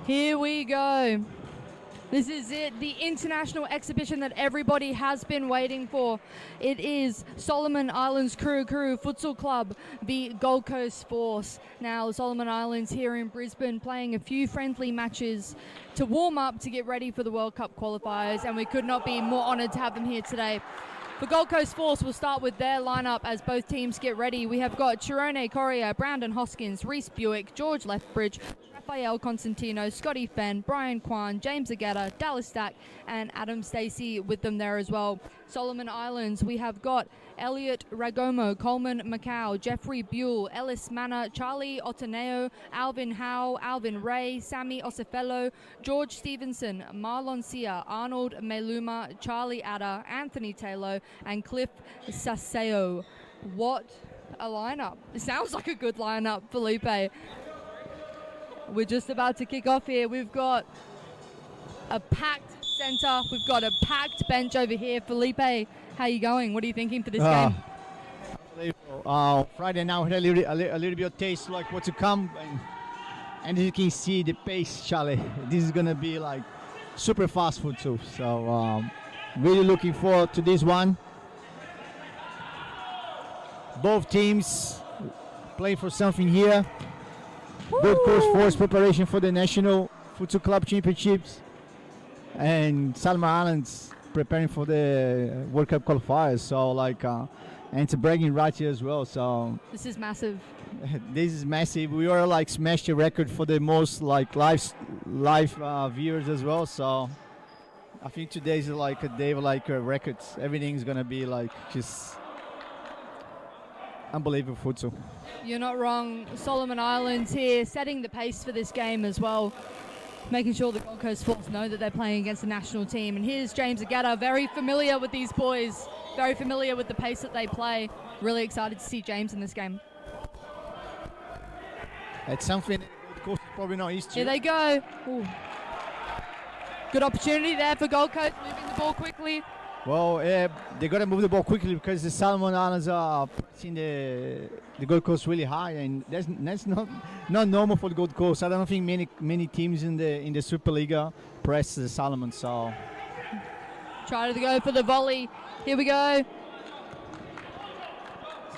Here we go. This is it, the international exhibition that everybody has been waiting for. It is Solomon Islands Kurukuru Futsal Club, the Gold Coast Force. Now, Solomon Islands here in Brisbane playing a few friendly matches to warm up to get ready for the World Cup qualifiers, and we could not be more honoured to have them here today. The Gold Coast Force will start with their lineup as both teams get ready. We have got Thirone Correia, Brandon Hoskins, Rhys Buick, George Lethbridge, Rafael Consentino, Scotty Fenn, Brian Quan, James Egeta, Dack, and Adam Stacey with them there as well. Solomon Islands, we have got Elliot Ragomo, Coleman Macau, Jeffrey Buell, Ellis Manor, Charlie Otaneo, Alvin Howe, Alvin Ray, Sammy Osefello, George Stevenson, Marlon Sia, Arnold Meluma, Charlie Adder, Anthony Taylor, and Cliff Saseo. What a lineup. It sounds like a good lineup, Felipe. We're just about to kick off here. We've got a packed centre. We've got a packed bench over here. Felipe, how are you going? What are you thinking for this game? Friday now had a little bit of taste like what to come. And as you can see, the pace, Charlie, this is going to be like super fast food too. So really looking forward to this one. Both teams play for something here. Gold Coast Force preparation for the National Futsal Club Championships, and Solomon Islands preparing for the World Cup qualifiers. So and it's a bragging right here as well. So this is massive. This is massive. We are smashed the record for the most live viewers as well. So I think today is a day of records. Everything's gonna be just unbelievable futsal. You're not wrong. Solomon Islands here setting the pace for this game as well, making sure the Gold Coast Force know that they're playing against the national team. And here's James Egeta, very familiar with these boys, very familiar with the pace that they play. Really excited to see James in this game. It's something Gold Coast is probably not used to. Here they go. Ooh. Good opportunity there for Gold Coast, moving the ball quickly. Well, they got to move the ball quickly because the Solomon Islands are pressing the Gold Coast really high, and that's not normal for the Gold Coast. I don't think many teams in the Superliga press the Solomon. So try to go for the volley. Here we go.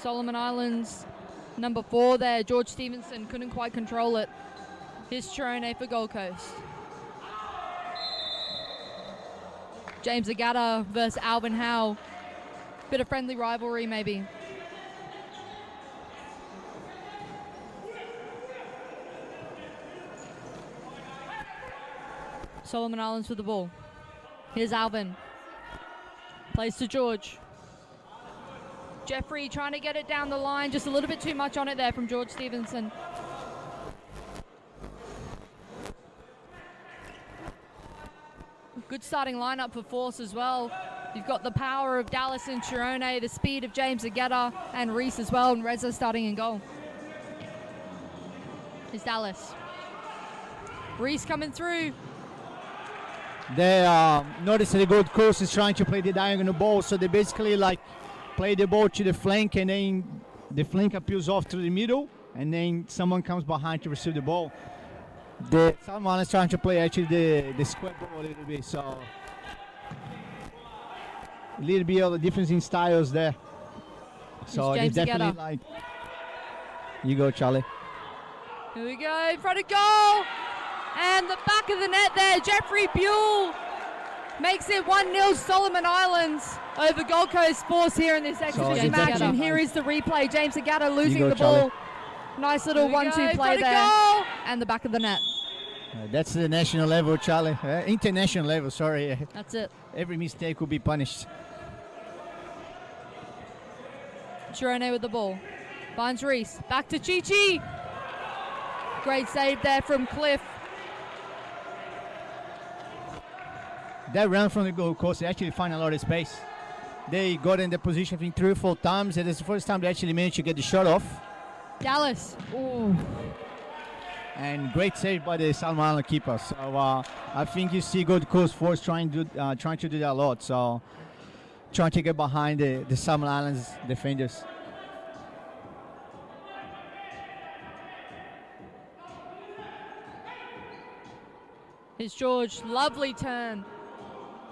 Solomon Islands, number 4 there. George Stevenson couldn't quite control it. Here's Thirone for Gold Coast. James Egeta versus Alvin Howe. Bit of friendly rivalry, maybe. Solomon Islands with the ball. Here's Alvin. Plays to George. Jeffrey trying to get it down the line. Just a little bit too much on it there from George Stevenson. Good starting lineup for Force as well. You've got the power of Dallas and Thirone, the speed of James Egeta and Rhys as well, and Reza starting in goal. Here's Dallas. Rhys coming through. They notice that the Gold Coast is trying to play the diagonal ball, so they basically play the ball to the flank, and then the flank appeals off to the middle, and then someone comes behind to receive the ball. Someone is trying to play actually the square ball a little bit, so a little bit of the difference in styles there. So it's definitely you go, Charlie. Here we go, in front of goal, and the back of the net there. Jeffrey Buell makes it 1-0 Solomon Islands over Gold Coast Force here in this exhibition match. And here is the replay. James Egeta losing the ball. Nice little 1-2 play there. And the back of the net. That's the national level, Charlie. International level, sorry. That's it. Every mistake will be punished. Thirone with the ball. Finds Rhys. Back to Chi-Chi. Great save there from Cliff. That run from the Gold Coast, they actually find a lot of space. They got in the position, I think, 3 or 4 times, and it's the first time they actually managed to get the shot off. Dallas. Ooh. And great save by the Solomon Island keeper. So I think you see Gold Coast Force trying to do that a lot. So trying to get behind the Solomon Islands defenders. Here's George, lovely turn.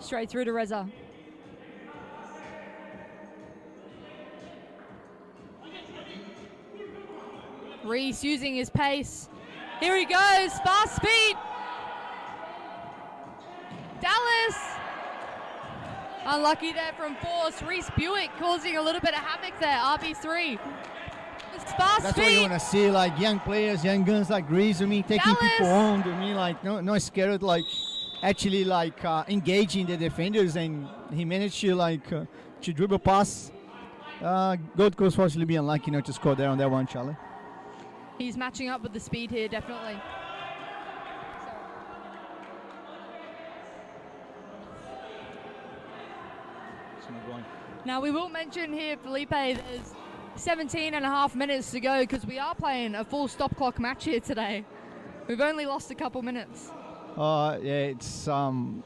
Straight through to Reza. Rhys using his pace. Here he goes, fast speed. Dallas. Unlucky there from force. Rhys Buick causing a little bit of havoc there. RB3. It's fast That's speed. what you want to see, like young players, young guns like Rhys, taking people on, like no scared, like actually like engaging the defenders, and he managed to to dribble pass. Gold Coast fortunately be unlucky not to score there on that one, Charlie. He's matching up with the speed here, definitely. Now we will mention here, Felipe, there's 17 and a half minutes to go because we are playing a full stop clock match here today. We've only lost a couple minutes. Yeah, it's It'll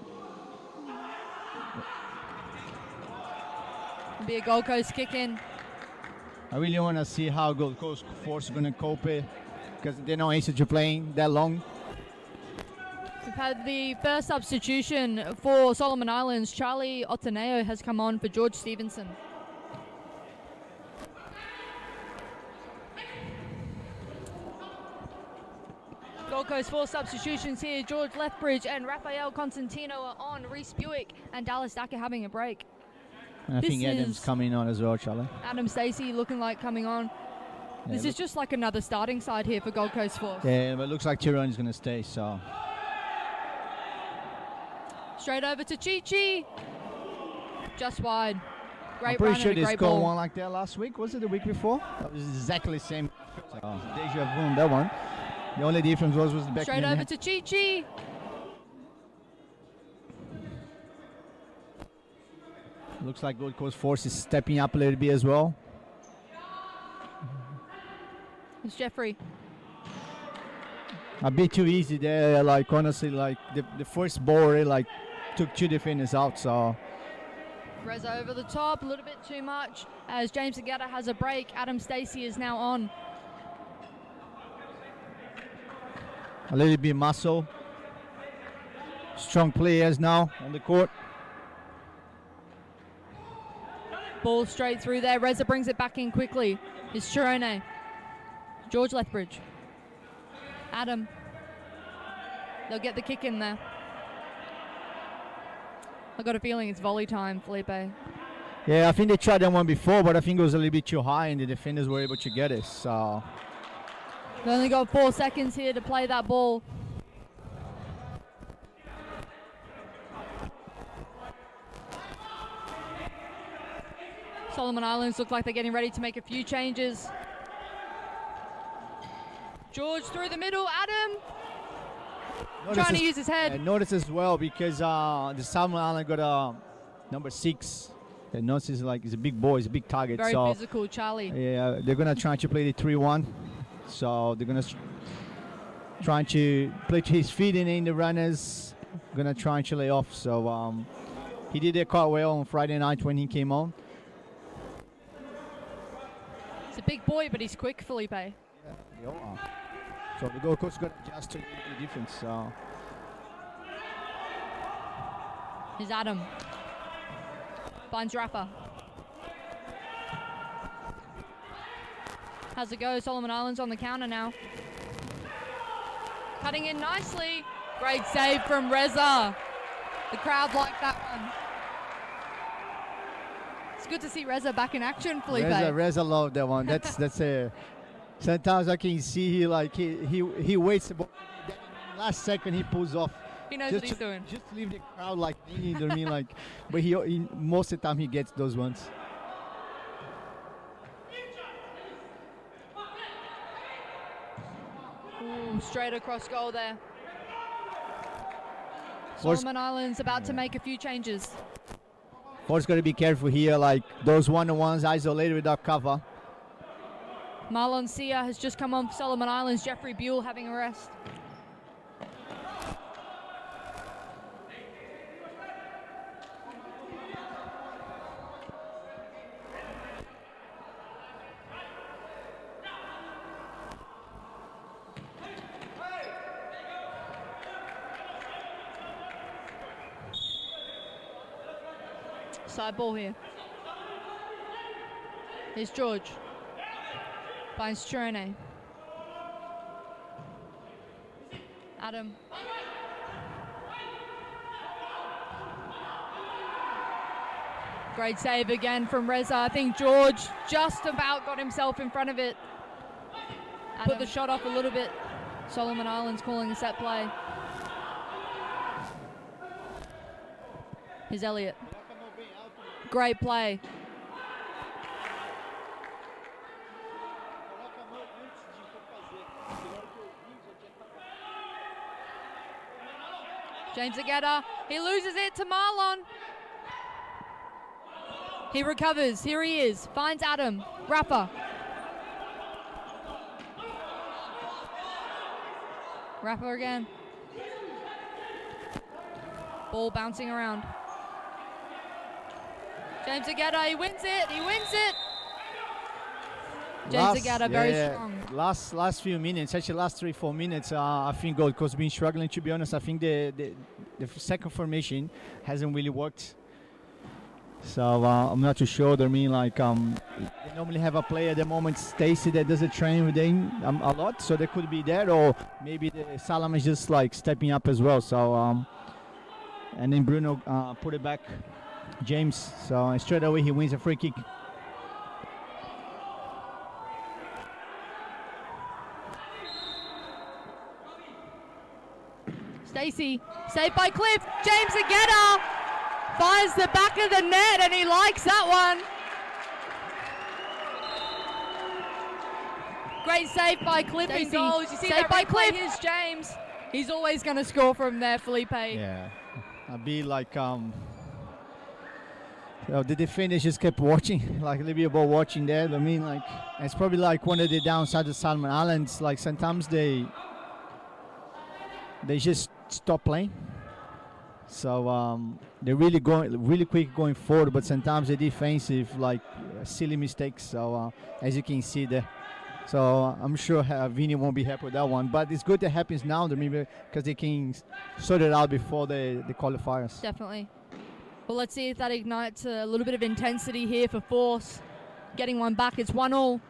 be a Gold Coast kick in. I really want to see how Gold Coast Force is going to cope it, because they're not used to playing that long. We've had the first substitution for Solomon Islands. Charlie Otaneo has come on for George Stevenson. Gold Coast 4 substitutions here. George Lethbridge and Rafael Consentino are on. Rhys Buick and Dallas Dack are having a break. And I think Adam's coming on as well, Charlie. Adam Stacey looking like coming on. Yeah, This is just like another starting side here for Gold Coast Force. Yeah, but it looks like Thirone is going to stay, so. Straight over to Chi-Chi. Just wide. Great I'm pretty run sure and a they great scored ball. one like that last week. Was it the week before? That was exactly the same. So, deja vu on that one. The only difference was the back. Straight over to Chi-Chi. Looks like Gold Coast Force is stepping up a little bit as well. It's Jeffrey. A bit too easy there, like honestly, like the first ball really, like took two defenders out, so. Reza over the top, a little bit too much. As James Egeta has a break, Adam Stacey is now on. A little bit muscle. Strong players now on the court. Ball straight through there. Reza brings it back in quickly. It's Thirone. George Lethbridge. Adam. They'll get the kick in there. I got a feeling it's volley time, Felipe. Yeah, I think they tried that one before, but I think it was a little bit too high and the defenders were able to get it, so. They only got 4 seconds here to play that ball. Solomon Islands look like they're getting ready to make a few changes. George through the middle, Adam. Trying to use his head. Notice as well because the Solomon Island got number 6. And notice is like he's a big boy, he's a big target. Very so physical, Charlie. yeah, they're gonna try to play the 3-1. So they're gonna try to play to his feet and in the runners. Gonna try to lay off. So he did it quite well on Friday night when he came on. He's a big boy, but he's quick, Felipe. Yeah, they all are. So the Gold Coast got to adjust to the difference. So. Here's Adam. Finds Rafa. How's it go? Solomon Islands on the counter now. Cutting in nicely. Great save from Reza. The crowd liked that one. It's good to see Reza back in action, Felipe. Reza loved that one. That's a. Sometimes I can see he waits the ball. Last second he pulls off. He knows what he's doing. Just leave the crowd like you know what I mean, like. But he most of the time he gets those ones. Ooh, straight across goal there. Force, Solomon Islands about to make a few changes. Force got to be careful here, like those one-on-ones isolated without cover. Marlon Sia has just come on for Solomon Islands. Jeffrey Buell having a rest. offside ball here. Here's George. Finds Thirone. Adam. Great save again from Reza. I think George just about got himself in front of it. Put the shot off a little bit. Solomon Islands calling a set play. Here's Elliott. Great play. James Egeta. He loses it to Marlon. He recovers. Here he is. Finds Adam. Rafa. Rafa again. Ball bouncing around. James Egeta. He wins it. He wins it. James Egeta very strong. Last few minutes, actually last 3-4 minutes, I think Gold Coast been struggling, to be honest. I think the second formation hasn't really worked. So I'm not too sure. I mean, like they normally have a player at the moment, Stacey, that doesn't train with them a lot, so they could be there, or maybe the Salam is just like stepping up as well. So and then Bruno put it back, James. So straight away he wins a free kick. Stacey, saved by Cliff. James Egeta finds the back of the net and he likes that one. Great save by Cliff in goals. You see saved that by Cliff. Here's James. He's always going to score from there, Felipe. Yeah, I'd be like, the defenders just kept watching, like a little bit about watching there. I mean, like, it's probably like one of the downsides of Solomon Islands. Like sometimes they just stop playing. So they're really quick going forward, but sometimes the defensive, like silly mistakes. So as you can see there. So I'm sure Vini won't be happy with that one, but it's good that happens now, because they can sort it out before the qualifiers. Definitely. Well, let's see if that ignites a little bit of intensity here for Force. Getting one back, it's 1-1.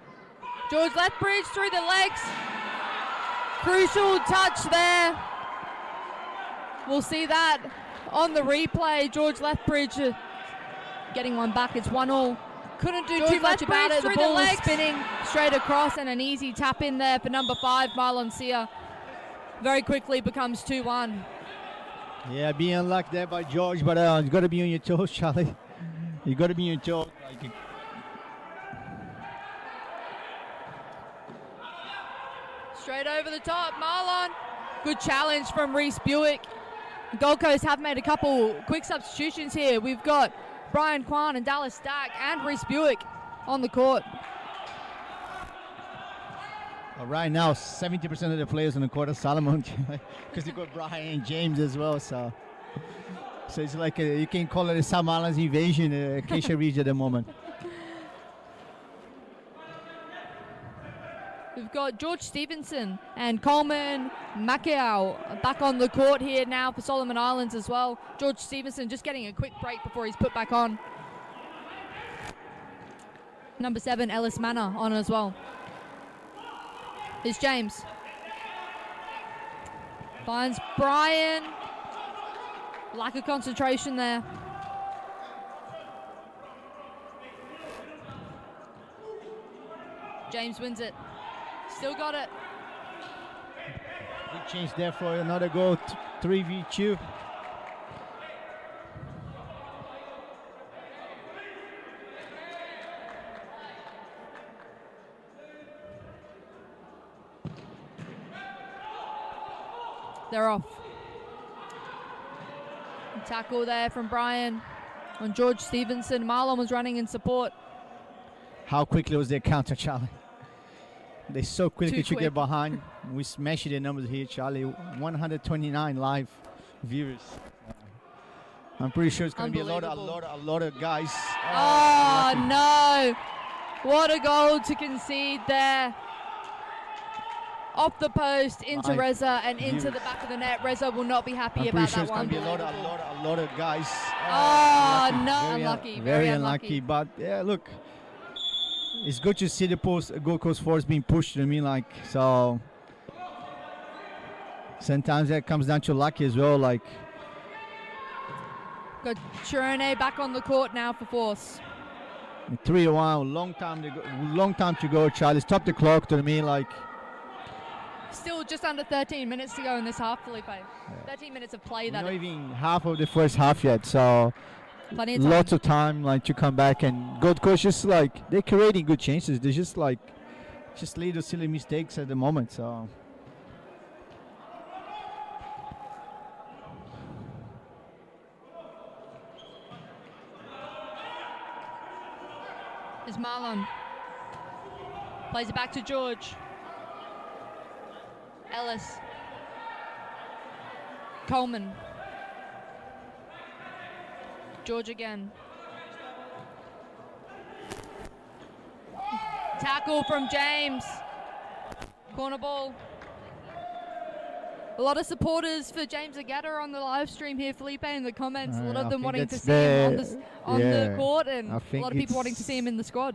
George Lethbridge through the legs. Crucial touch there. We'll see that on the replay. George Lethbridge getting one back, it's 1-1. Couldn't do too much about it. The ball was spinning straight across, and an easy tap in there for number 5, Marlon Sia. Very quickly becomes 2-1. Yeah, being unlucky there by George, but you got to be on your toes, Charlie. You got to be on your toes. Straight over the top, Marlon. Good challenge from Rhys Buick. Gold Coast have made a couple quick substitutions here. We've got Brian Quan and Dallas Dack and Rhys Buick on the court. Right now, 70% of the players on the court are Solomon, because you got Brian and James as well. So it's like you can call it a Solomon Islands invasion, Acacia Ridge at the moment. We've got George Stevenson and Coleman Macau back on the court here now for Solomon Islands as well. George Stevenson just getting a quick break before he's put back on. Number 7, Ellis Manor on as well. Here's James. Finds Brian. Lack of concentration there. James wins it. Still got it. Big change there for another goal, 3v2. They're off. Tackle there from Brian on George Stevenson. Marlon was running in support. How quickly was their counter, Charlie? They so quickly to get behind. We smashed the numbers here, Charlie. 129 live viewers. I'm pretty sure it's going to be a lot of guys. Oh no! What a goal to concede there. Off the post, into My Reza, and into views. the back of the net. Reza will not be happy I'm about pretty sure that it's one. going to be a lot of guys. Oh, unlucky. no, Very unlucky. very Very unlucky. But yeah, look, it's good to see the Gold Coast Force being pushed. I mean, like, so sometimes that comes down to lucky as well. Like, Got Thirone back on the court now for Force. 3-1, long time to go. Charlie, stop the clock. To me, like, Still just under 13 minutes to go in this half, Felipe. 13 minutes of play. That not is even half of the first half yet. So plenty of time. lots of time, like, to come back. And Gold Coast just like they're creating good chances. They're just like little silly mistakes at the moment. So. Is Marlon. Plays it back to George. Ellis. Coleman. George again. Tackle from James. Corner ball. A lot of supporters for James Egeta on the live stream here, Felipe, in the comments. A lot of I them think wanting to that's see him on the yeah, court, and I a think lot of people it's- wanting to see him in the squad.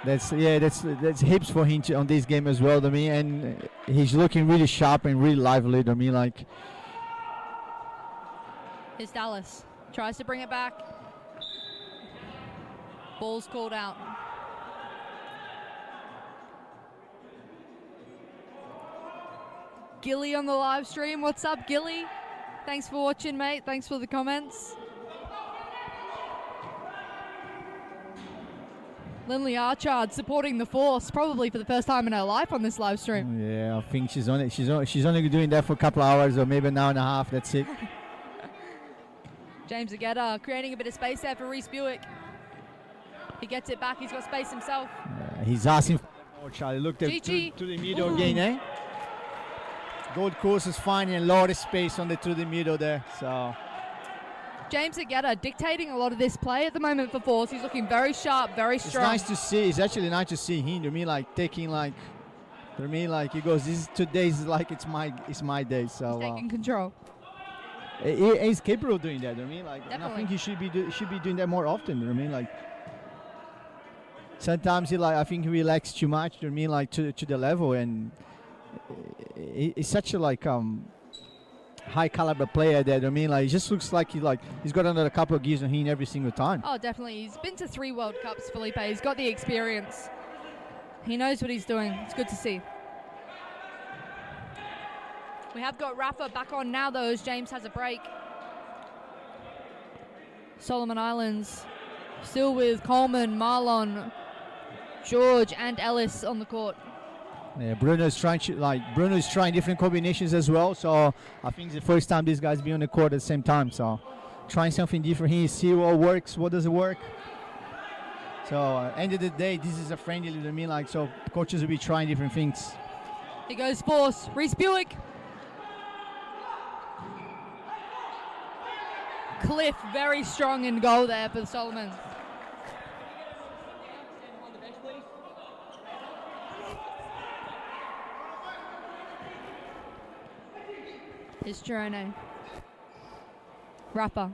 That's hips for him on this game as well to me, and he's looking really sharp and really lively to me. Like, Here's Dallas. Tries to bring it back. Ball's called out. Gilly on the live stream. What's up, Gilly? Thanks for watching, mate. Thanks for the comments. Lindley Archard supporting the Force, probably for the first time in her life on this live stream. yeah, I think she's only doing that for a couple of hours or maybe an hour and a half. That's it. James Egeta creating a bit of space there for Rhys Buick. He gets it back. He's got space himself. He's asking for more, Charlie. Look to GG. the middle Ooh. again, eh? Gold Coast is finding a lot of space on through the middle there. So James Egeta dictating a lot of this play at the moment for Force. He's looking very sharp, very it's strong. nice to see. It's actually nice to see him. To me, like taking like. To me, like he goes. Today's like it's my day. So. He's taking control. He's capable of doing that. I mean, like, and I Definitely. think he should be doing that more often. I mean, like, sometimes I think he relaxes too much. I mean, like to the level, and he's such a high caliber player that I mean, like, it just looks like he's got another couple of gears on him every single time. Oh, definitely. He's been to 3 World Cups, Felipe. He's got the experience. He knows what he's doing. It's good to see. We have got Rafa back on now, though, as James has a break. Solomon Islands still with Coleman, Marlon, George, and Ellis on the court. Yeah, Bruno's trying different combinations as well. So I think it's the first time these guys be on the court at the same time. So trying something different here, see what works, what doesn't work. So end of the day, this is a friendly to me. Like, so coaches will be trying different things. Here goes Force. Rhys Buick. Cliff very strong in goal there for the Solomons. Here's Thirone. Rafa.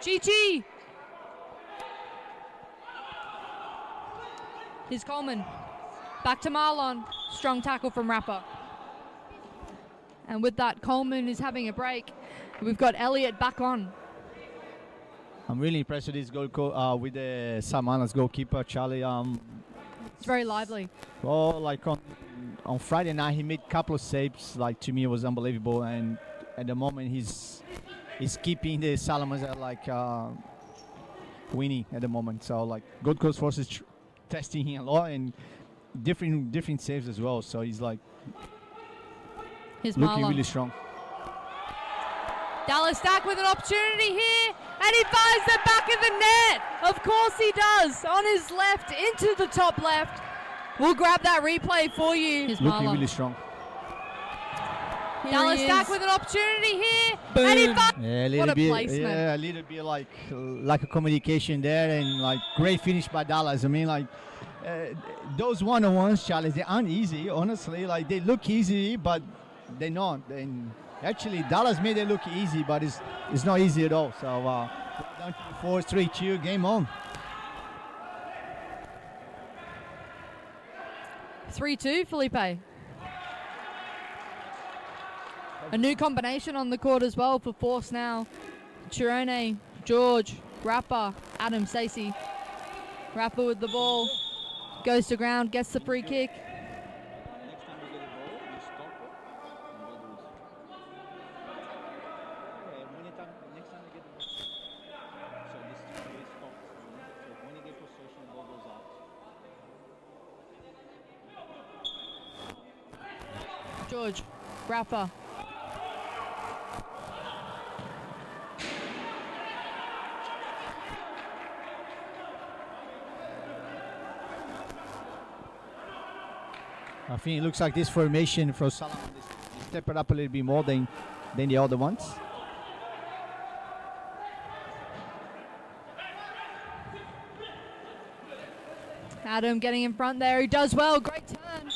GG! Here's Coleman. Back to Marlon. Strong tackle from Rafa. And with that, Coleman is having a break. We've got Elliott back on. I'm really impressed with this goal with the Samana's goalkeeper, Charlie. It's very lively. Well, like on Friday night, he made a couple of saves. Like, to me, it was unbelievable. And at the moment, he's keeping the Salamans winning at the moment. So, like, Gold Coast Force is testing him a lot and different saves as well. So he's like Here's looking Marlon. really strong. Dallas Dack with an opportunity here, and he finds the back of the net. Of course he does. On his left, into the top left. We'll grab that replay for you. Here's Looking Marlon. really strong. Here Dallas Dack with an opportunity here, Boom. and he finds. Yeah, a little What a bit, placement. yeah, a little bit like a communication there, and like great finish by Dallas. I mean, like those one-on-ones, Charlie, they aren't easy. Honestly, like they look easy, but they're not. And actually, Dallas made it look easy, but it's not easy at all. So down to the 4, 3-2, game on. 3-2, Felipe. A new combination on the court as well for Force now. Thirone, George, Rapper, Adam, Stacey. Rapper with the ball. Goes to ground, gets the free kick. George, Rapper. I think it looks like this formation from Solomon they step it up a little bit more than the other ones. Adam getting in front there. He does well. Great turn.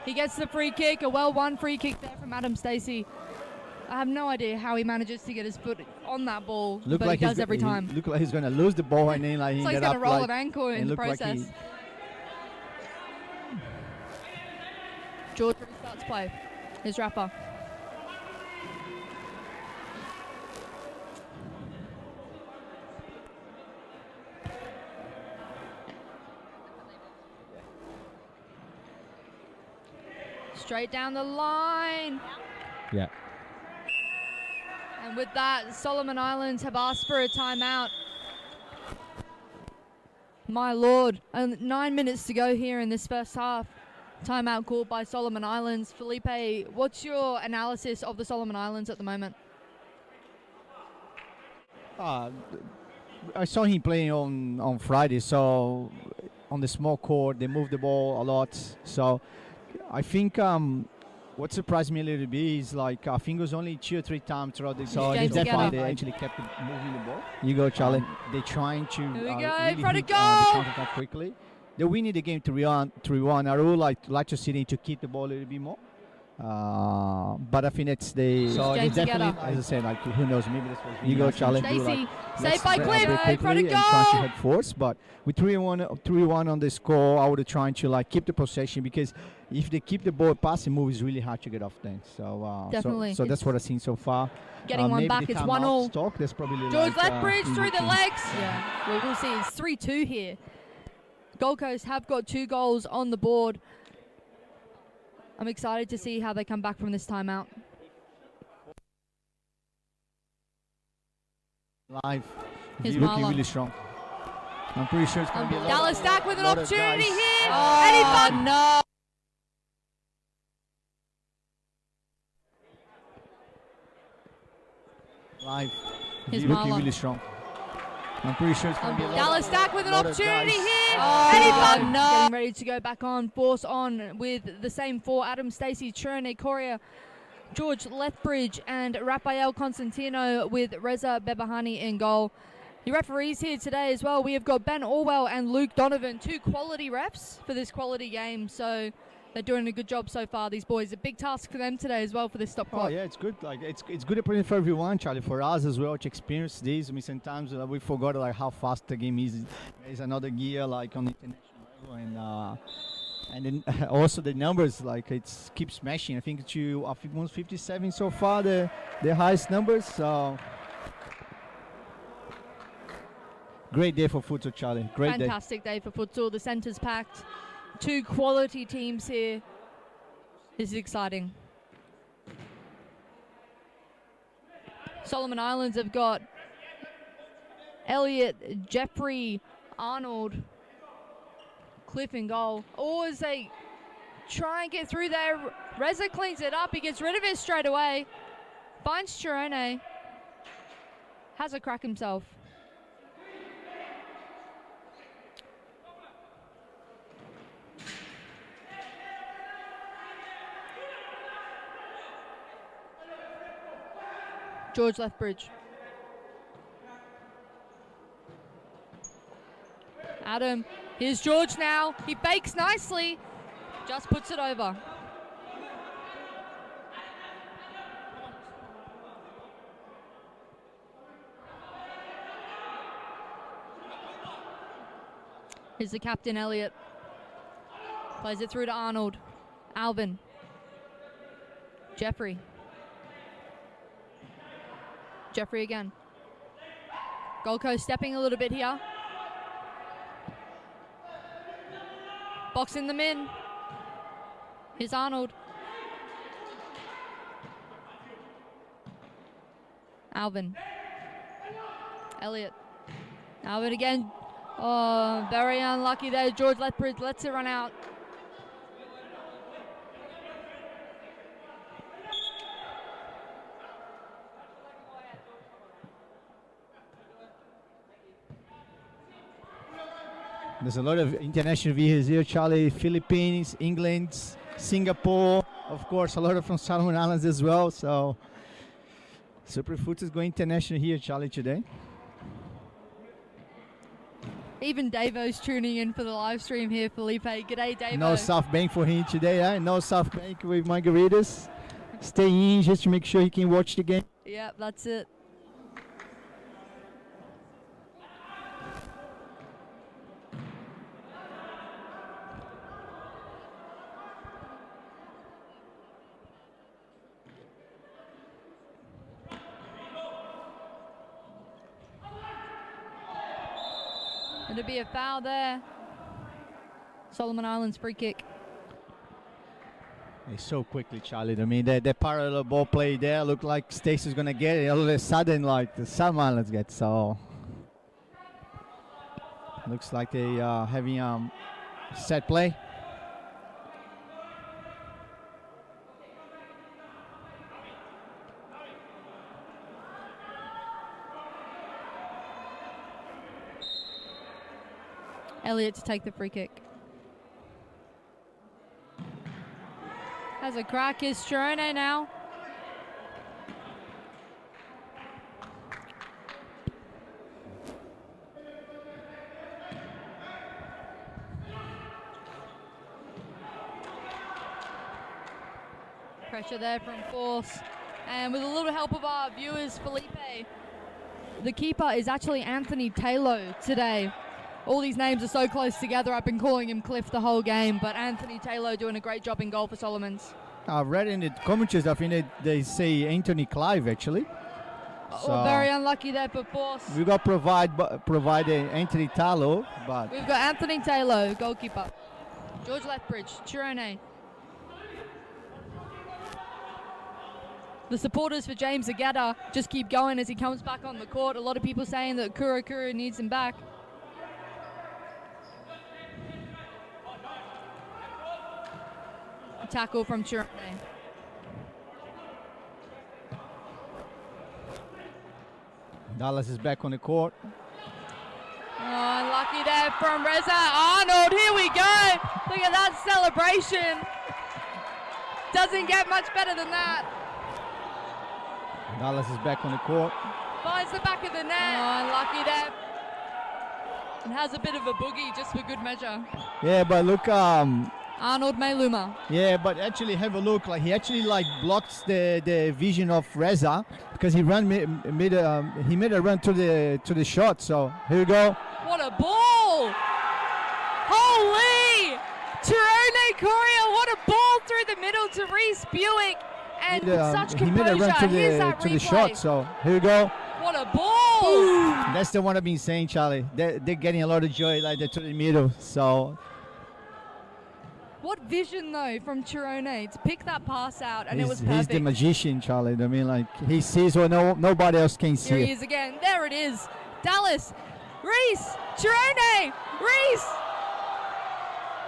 He gets the free kick. A well-won free kick there from Adam Stacey. I have no idea how he manages to get his foot on that ball, but like he does every time. Look like he's going to lose the ball and then like it's like he's going to roll an ankle in the process. Like George starts play. Here's Rapper. Straight down the line. Yeah. And with that, Solomon Islands have asked for a timeout. My lord, 9 minutes to go here in this first half. Timeout called by Solomon Islands. Felipe, what's your analysis of the Solomon Islands at the moment? I saw him playing on Friday, so on the small court, they move the ball a lot. So I think what surprised me a little bit is like I think it was only 2 or 3 times throughout the so James they Egeta. actually kept moving the ball. You go, Charlie. They're trying to Here we go, really front hit, of goal! the counter-attack quickly. They're winning the game 3-1. I would like to see them to keep the ball a little bit more. But I think it's the so James it's definitely, Egeta. as I said, like who knows, maybe that's what you go, Charlie. Stacey, Let's saved by play Cliff, very quickly front of and trying to goal! head force, but with 3-1 on the score, I would have tried to like keep the possession because if they keep the ball passing move, it's really hard to get off then. So Definitely. so that's what I've seen so far. Getting one maybe back, the it's timeout 1-1. stock, that's probably George like, Lethbridge through the in legs. Yeah, we will see. It's 3-2 here. Gold Coast have got 2 goals on the board. I'm excited to see how they come back from this timeout. live. Here's Looking Marlon. really strong. I'm pretty sure it's going to be a lot Dallas of, Dack with an lot of opportunity guys. here. Oh, And he found no. Live. Here's Looking Marlon. really strong. I'm pretty sure it's going to be a lot Dallas of, Dack with an lot of opportunity guys. here. Oh, And he found no. Getting ready to go back on. Force on with the same 4. Adam Stacey, Thirone Correia, George Lethbridge, and Rafael Consentino with Reza BehBahahani in goal. The referees here today as well. We have got Ben Orwell and Luke Donovan, 2 quality refs for this quality game. So they're doing a good job so far, these boys. A big task for them today as well for this stop Oh clock. yeah, it's good. Like it's good opportunity for everyone, Charlie. For us as well to experience this. I mean, sometimes we forgot like how fast the game is. There's another gear like on the international level, and then also the numbers like it keeps smashing. I think 157 so far, the highest numbers. So great day for futsal, Charlie. Great day. Fantastic day for futsal. The centre's packed. 2 quality teams here. This is exciting. Solomon Islands have got Elliot, Jeffrey, Arnold, Cliff in goal. Oh, as they try and get through there, Reza cleans it up. He gets rid of it straight away. Finds Thirone. Has a crack himself. George Lethbridge. Adam. Here's George now. He bakes nicely. Just puts it over. Here's the captain, Elliot. Plays it through to Arnold. Alvin. Jeffrey. Jeffrey again. Gold Coast stepping a little bit here. Boxing them in. Here's Arnold. Alvin. Elliot. Alvin again. Oh, very unlucky there. George Lethbridge lets it run out. There's a lot of international visitors here, Charlie. Philippines, England, Singapore, of course, a lot of from Solomon Islands as well. So Super Foot is going international here, Charlie, today. Even Davo's tuning in for the live stream here, Felipe. G'day, Davo. No South Bank for him today, eh? No South Bank with margaritas. Stay in just to make sure he can watch the game. Yep, that's it. It'll be a foul there. Solomon Islands free kick. It's so quickly, Charlie. I mean, that parallel ball play there looked like Stacey's going to get it. All of a sudden, like, the Solomon Islands get so. Looks like they are having set play. Elliot to take the free kick. Has a crack. Is Thirone now. Pressure there from Force. And with a little help of our viewers, Felipe, the keeper is actually Anthony Taylor today. All these names are so close together. I've been calling him Cliff the whole game, but Anthony Taylor doing a great job in goal for Solomons. I've read in the commentaries, I think they say Anthony Clive, actually. So very unlucky there for Force. We got provide Anthony Taylor, but we've got Anthony Taylor, goalkeeper. George Lethbridge, Thirone. The supporters for James Egeta just keep going as he comes back on the court. A lot of people saying that Kurukuru needs him back. Tackle from Thirone. Dallas is back on the court. Oh, unlucky there from Reza. Arnold, here we go. Look at that celebration. Doesn't get much better than that. Dallas is back on the court. Finds the back of the net. Oh, unlucky there. And has a bit of a boogie just for good measure. Yeah, but look, Arnold Mailuma. Yeah, but actually have a look. Like he actually blocks the vision of Reza because he made a run to the shot. So here we go. What a ball! Holy! Thirone Correia, what a ball through the middle to Rhys Buick, and such composure. He made a run to the shot. So here we go. What a ball! Ooh. That's the one I've been saying, Charlie. They're getting a lot of joy like that to the middle. So. What vision, though, from Thirone to pick that pass out, and it was perfect. He's the magician, Charlie. I mean, like, he sees what nobody else can see. Here he is again. There it is. Dallas. Rhys. Thirone. Rhys.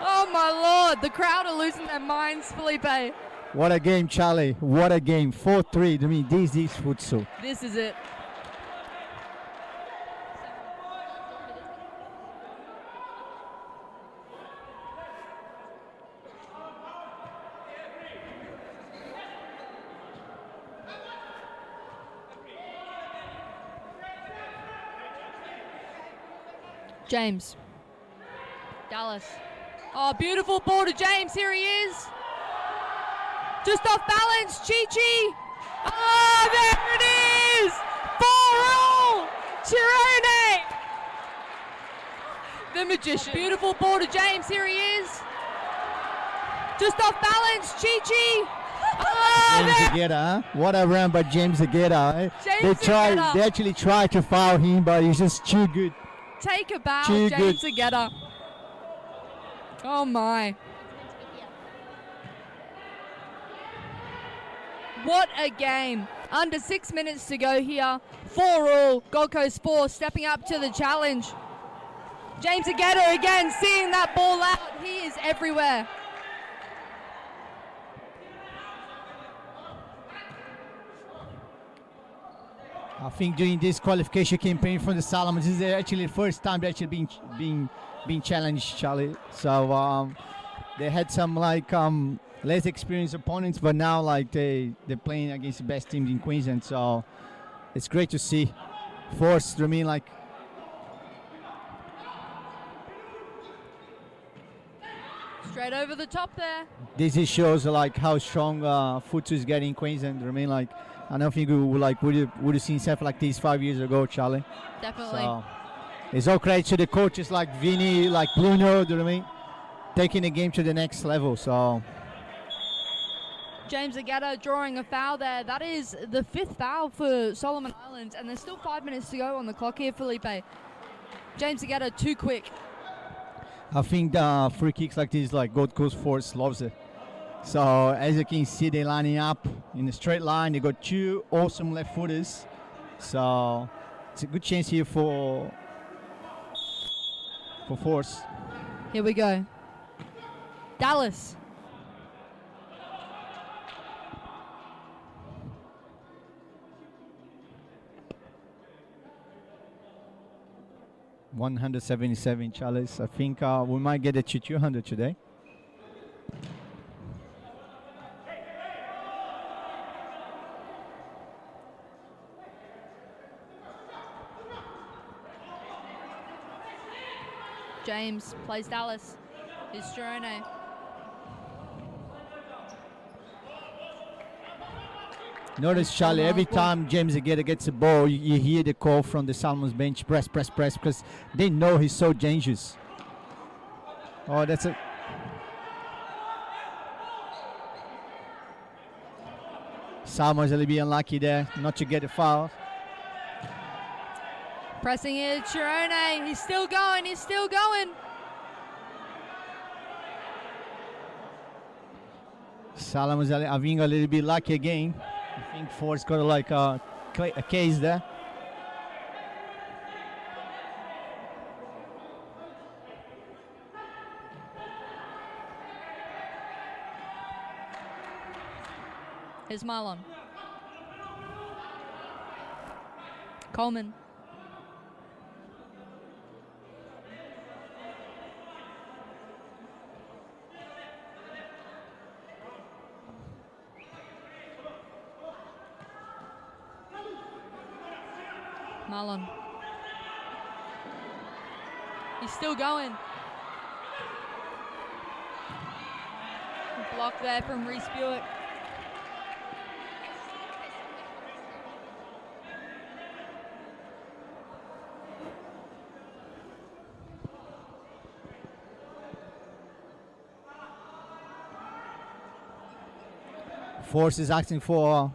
Oh my lord, the crowd are losing their minds, Felipe. What a game, Charlie. What a game. 4-3. I mean, this is futsal. This is it. James. Dallas. Oh, beautiful ball to James. Here he is. Just off balance. Chi-Chi. Oh, there it is. 4-all. Thirone. The magician. Beautiful ball to James. Here he is. Just off balance. Chi-Chi. Oh, James Egeta, huh? What a run by James Egeta. Eh? James Egeta. They actually tried to foul him, but he's just too good. Take a bow, Too James good. Egeta. Oh my. What a game. Under 6 minutes to go here. 4-all. Gold Coast 4 stepping up to the challenge. James Egeta again seeing that ball out. He is everywhere. I think during this qualification campaign for the Solomons, this is actually the first time they're actually being challenged, Charlie. So they had some like less experienced opponents, but now like they're playing against the best teams in Queensland. So it's great to see. Force, I mean, like Straight over the top there. this just shows like how strong futsal is getting in Queensland. I mean, like I don't think we would have seen stuff like this 5 years ago, Charlie. Definitely. So it's all credit to the coaches like Vinny, like Bruno, do you know what I mean? Taking the game to the next level. So James Egeta drawing a foul there. That is the 5th foul for Solomon Islands, and there's still 5 minutes to go on the clock here, Felipe. James Egeta too quick. I think the free kicks like this, like Gold Coast Force loves it. So as you can see, they're lining up in a straight line. They got 2 awesome left footers. So it's a good chance here for Force. Here we go. Dallas. $177, Charlie. I think we might get it to 200 today. James plays Dallas. Here's Thirone. Notice, Charlie, every time James Egeta gets a ball, you hear the call from the Salmons bench, press, press, press, because they know he's so dangerous. Oh, that's it. Salmons will be unlucky there not to get a foul. Pressing it, Thirone. He's still going. He's still going. Salmons are being a little bit lucky again. I think Ford's got like a case there. Here's Marlon. Coleman. Marlon. He's still going. Block there from Rhys Buick. Force is asking for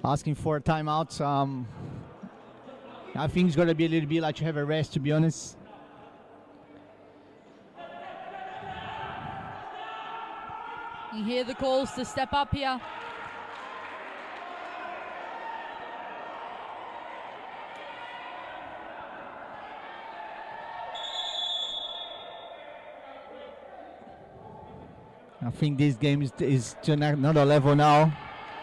a timeout. I think it's going to be a little bit like to have a rest, to be honest. You hear the calls to step up here. I think this game is to another level now,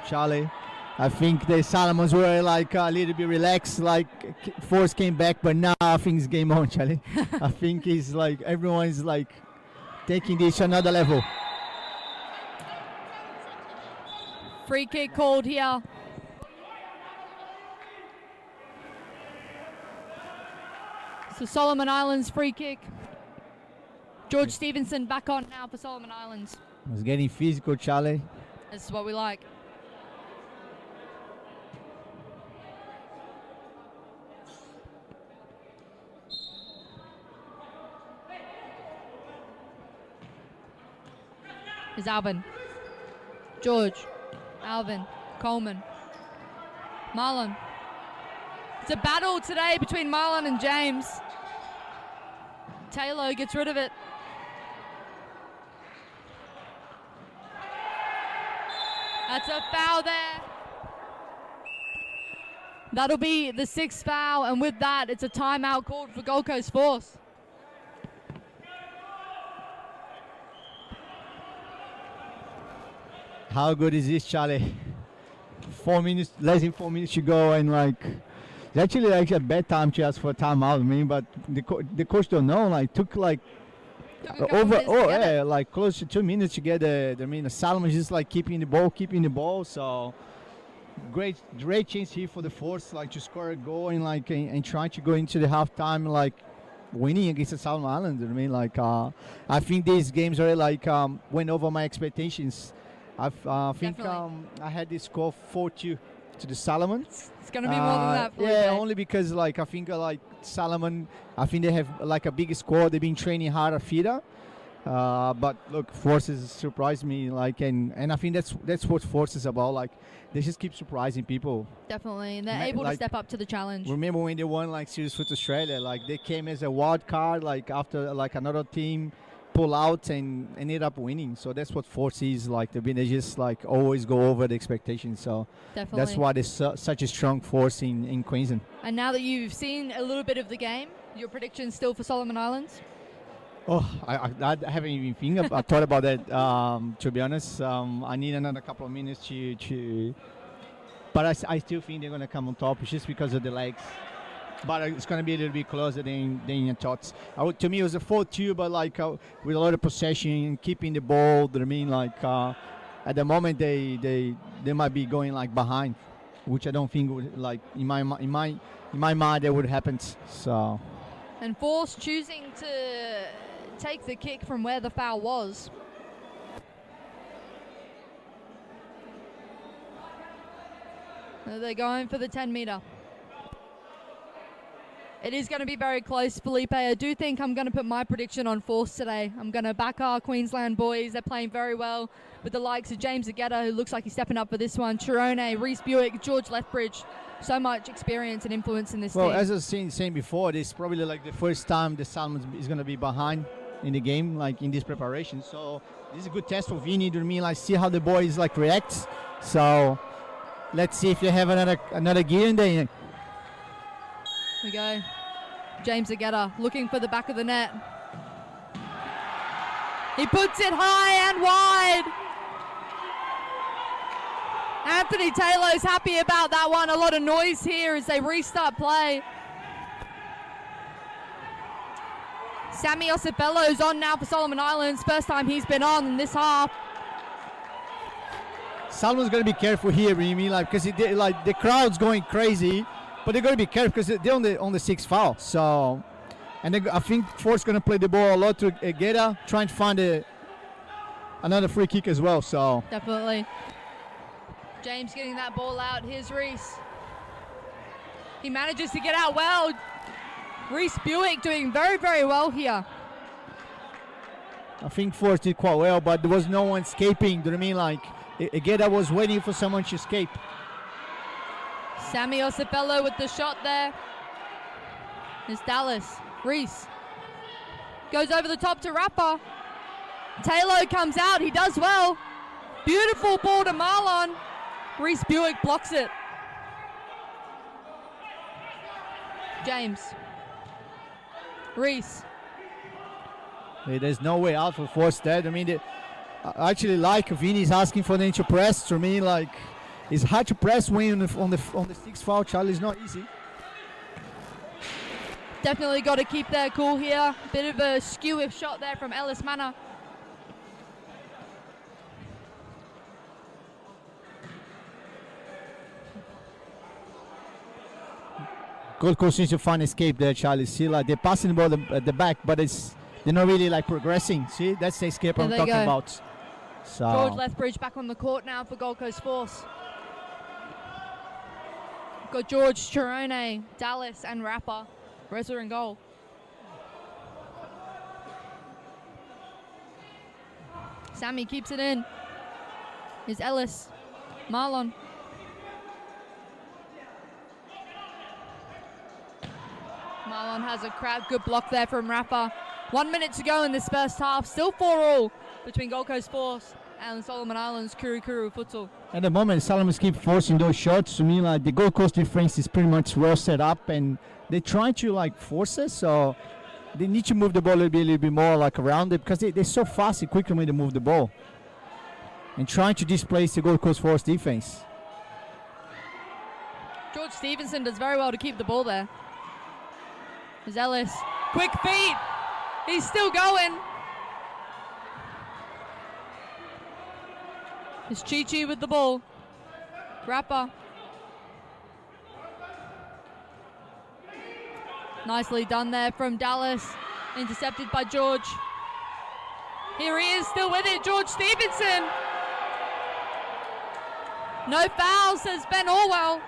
Charlie. I think the Solomons were like a little bit relaxed, like Force came back, but now I think it's game on, Charlie. I think it's like everyone's like taking this to another level. Free kick called here. So Solomon Islands free kick. George Stevenson back on now for Solomon Islands. It's getting physical, Charlie. This is what we like. Is Alvin. George. Alvin. Coleman. Marlon. It's a battle today between Marlon and James. Taylor gets rid of it. That's a foul there. That'll be the 6th foul, and with that, it's a timeout called for Gold Coast Force. How good is this, Charlie? 4 minutes, less than 4 minutes to go, and like, it's actually like a bad time to ask for a timeout. I mean, but the coach don't know. Like, took like like close to 2 minutes to get the Solomon just like keeping the ball. So great chance here for the Force, like to score a goal and trying to go into the halftime like winning against the Solomon Islands. I mean, like I think these games are like went over my expectations. I think I had this score 4-2 to the Solomons. It's gonna be more than that. Yeah, only because like I think like Solomon, I think they have like a big score. They've been training hard at FIDA. But look, Forces surprised me, like, and I think that's what Force is about. Like, they just keep surprising people. Definitely, and they're able to step up to the challenge. Remember when they won like Series Foot Australia? Like, they came as a wild card, like after like another team pull out and ended up winning. So that's what Force is like. They just like always go over the expectations. So definitely, that's why there's such a strong force in Queensland. And now that you've seen a little bit of the game, your predictions still for Solomon Islands? Oh, I haven't even thought about that. To be honest, I need another couple of minutes to. But I still think they're gonna come on top. It's just because of the legs. But it's gonna be a little bit closer than your thoughts. To me, it was a 4-2, but like with a lot of possession, keeping the ball. I mean, like at the moment they might be going like behind, which I don't think would, like in my mind that would happen. So. And Force choosing to take the kick from where the foul was. They're going for the 10-meter. It is going to be very close, Felipe. I do think I'm going to put my prediction on Force today. I'm going to back our Queensland boys. They're playing very well with the likes of James Egeta, who looks like he's stepping up for this one. Thirone, Rhys Buick, George Lethbridge. So much experience and influence in this team. Well, as I was saying before, this is probably like the first time the Salmons is going to be behind in the game, like in this preparation. So this is a good test for Vinny. To me, like see how the boys like react. So let's see if they have another gear in there. Here we go. James Egeta looking for the back of the net. He puts it high and wide. Anthony Taylor's happy about that one. A lot of noise here as they restart play. Sammy Osipello's on now for Solomon Islands. First time he's been on in this half. Salomon's going to be careful here, you mean, like, because like the crowd's going crazy, but they're going to be careful because they're on the 6th foul. So, and I think Force going to play the ball a lot to Egeta, trying to find another free kick as well. So definitely. James getting that ball out. Here's Rhys. He manages to get out well. Rhys Buick doing very, very well here. I think Force did quite well, but there was no one escaping. Do you know what I mean? Like, Egeta was waiting for someone to escape. Sammy Osipello with the shot there. There's Dallas. Rhys goes over the top to Rafa. Taylor comes out. He does well. Beautiful ball to Marlon. Rhys Buick blocks it. James. Rhys. Hey, there's no way out for Force there. I mean, I actually like Vinny's asking for them to press. To me, like, it's hard to press when on the sixth foul, Charlie. It's not easy. Definitely got to keep their cool here. Bit of a skew shot there from Ellis Manor. Gold Coast needs to find escape there, Charlie. See, like, they're passing the ball at the back, but they're not really like progressing. See, that's the escape I'm talking about. So George Lethbridge back on the court now for Gold Coast Force. Got George, Thirone, Dallas, and Rapper. Reza in goal. Sammy keeps it in. Here's Ellis. Marlon. Marlon has a good block there from Rapper. 1 minute to go in this first half. Still 4-all between Gold Coast Force and Solomon Islands Kurukuru Futsal. At the moment, Solomons keep forcing those shots. To me, like, the Gold Coast defense is pretty much well set up, and they try to like force it. So they need to move the ball a little bit more like around it, because they're so fast and quickly when they move the ball. And trying to displace the Gold Coast Force defense. George Stevenson does very well to keep the ball there. There's Ellis. Quick feet. He's still going. It's Chi-Chi with the ball. Rapper. Nicely done there from Dallas. Intercepted by George. Here he is, still with it, George Stevenson. No fouls, says Ben Orwell.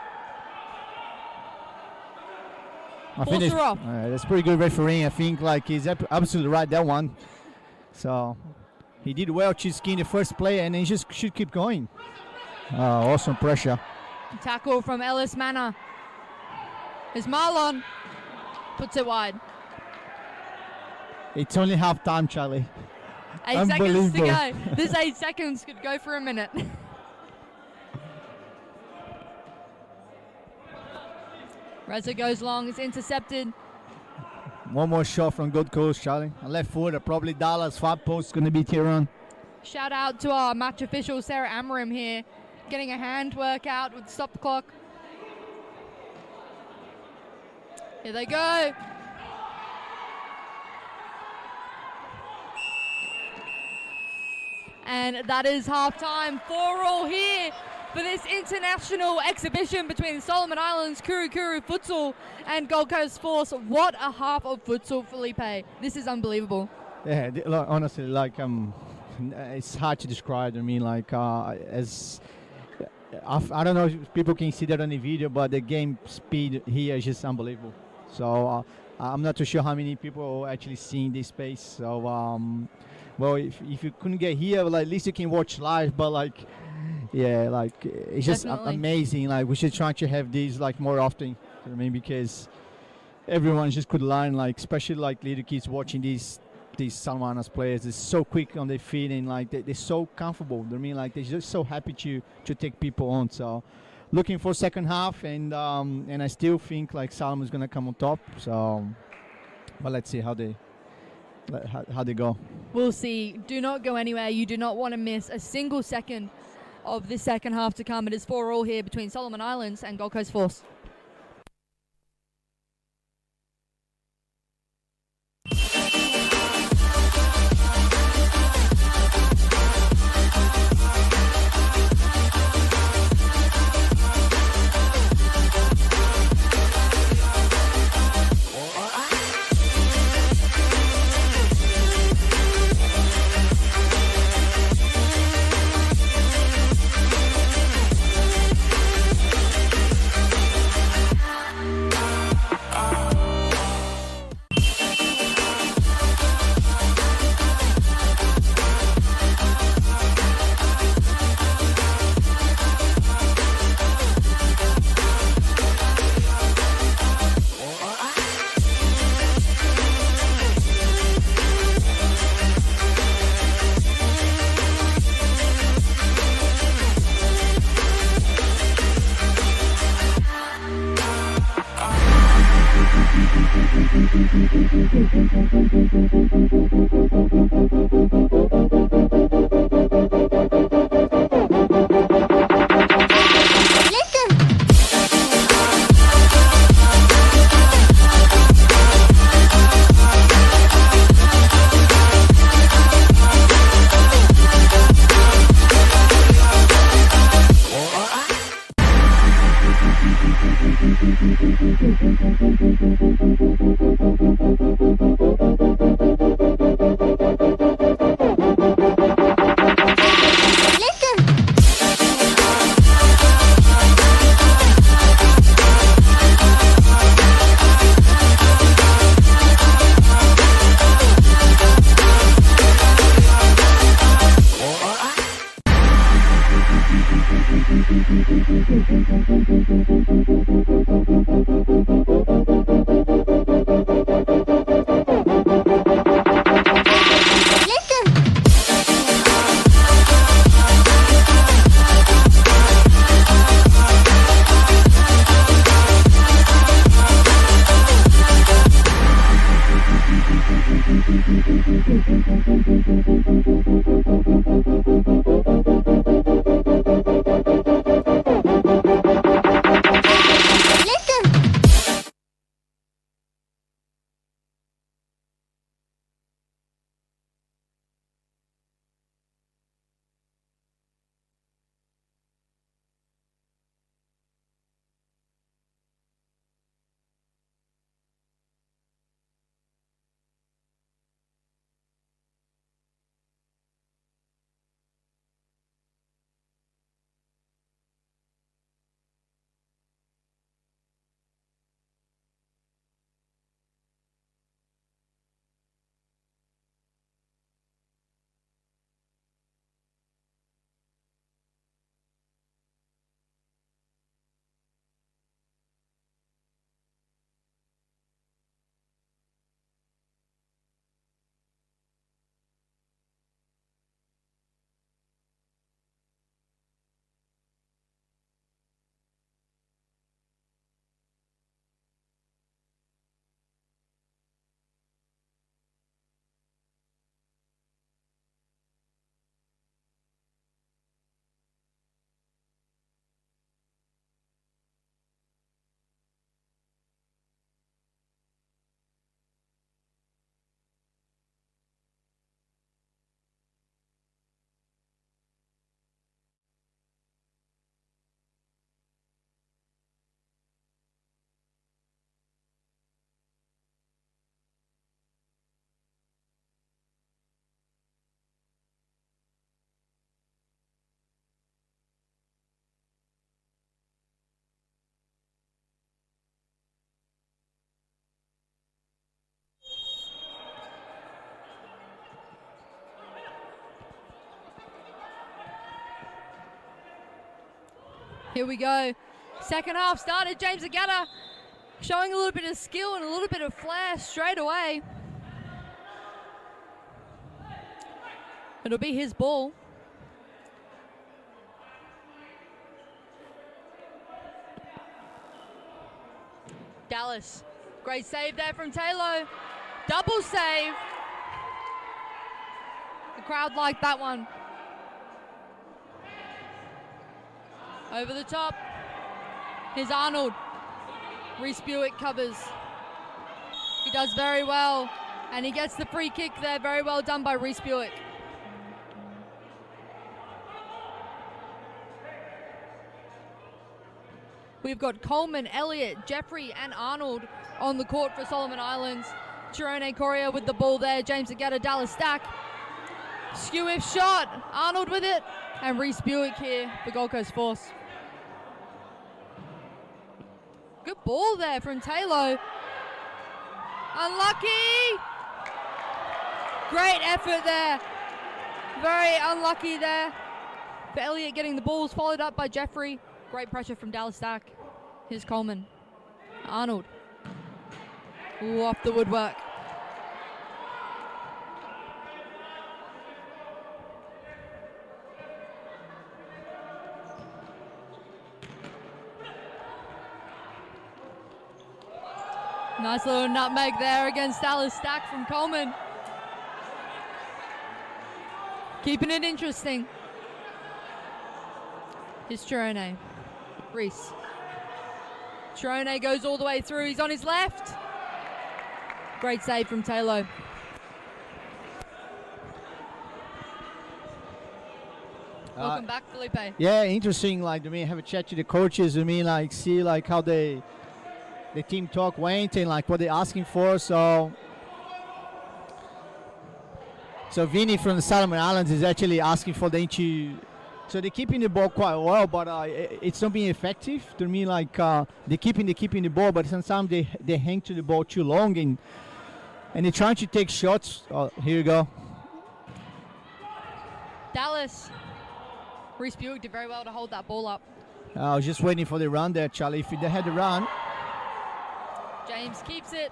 I think that's pretty good refereeing. I think like he's absolutely right, that one. So he did well to skin the first play, and he just should keep going. Awesome pressure. Tackle from Ellis Manor. Here's Marlon. Puts it wide. It's only half time, Charlie. 8 seconds to go. This 8 seconds could go for a minute. Reza goes long, it's intercepted. One more shot from Gold Coast, Charlie. A left footer, probably Dallas. 5 posts going to be Thirone. Shout out to our match official, Sarah Amarim here, getting a hand workout with stop the clock. Here they go. And that is halftime. 4-all here for this international exhibition between Solomon Islands Kurukuru Futsal and Gold Coast Force. What a half of futsal, Felipe. This is unbelievable. Yeah, honestly, like it's hard to describe. I mean, like I don't know if people can see that on the video, but the game speed here is just unbelievable. So I'm not too sure how many people are actually seeing this space. So well, if you couldn't get here, like, at least you can watch live. But like, yeah, like it's just amazing. Like we should try to have these like more often. I mean, because everyone just could learn, like especially like little kids watching these Salmanas players. They're so quick on their feet, and like they're so comfortable. I mean, like they're just so happy to take people on. So looking for second half, and I still think like Salman is gonna come on top. So, but let's see how they go. We'll see. Do not go anywhere. You do not want to miss a single second of this second half to come. It is 4-all here between Solomon Islands and Gold Coast Force. Here we go. Second half started. James Egeta showing a little bit of skill and a little bit of flair straight away. It'll be his ball. Dallas. Great save there from Taylor. Double save. The crowd liked that one. Over the top. Here's Arnold. Rhys Buick covers. He does very well. And he gets the free kick there. Very well done by Rhys Buick. We've got Coleman, Elliott, Jeffrey and Arnold on the court for Solomon Islands. Thirone Correia with the ball there. James Egeta, Dallas Dack. Skew-if shot. Arnold with it. And Rhys Buick here for Gold Coast Force. Good ball there from Taylor. Unlucky. Great effort there. Very unlucky there for Elliott getting the balls, followed up by Jeffrey. Great pressure from Dallas Dack. Here's Coleman. Arnold. Ooh, off the woodwork. Nice little nutmeg there against Dallas Dack from Coleman. Keeping it interesting. Here's Thirone. Rhys. Thirone goes all the way through. He's on his left. Great save from Taylor. Welcome back, Felipe. Yeah, interesting. Like, I mean, have a chat to the coaches. I mean, like, see like how they the team talk went and like what they're asking for. So Vinny from the Solomon Islands is actually asking for them to. So they're keeping the ball quite well, but it's not being effective. To me, like they're keeping the ball, but sometimes they hang to the ball too long and they're trying to take shots. Oh, here you go. Dallas. Rhys Buick did very well to hold that ball up. I was just waiting for the run there, Charlie. If they had the run. James keeps it.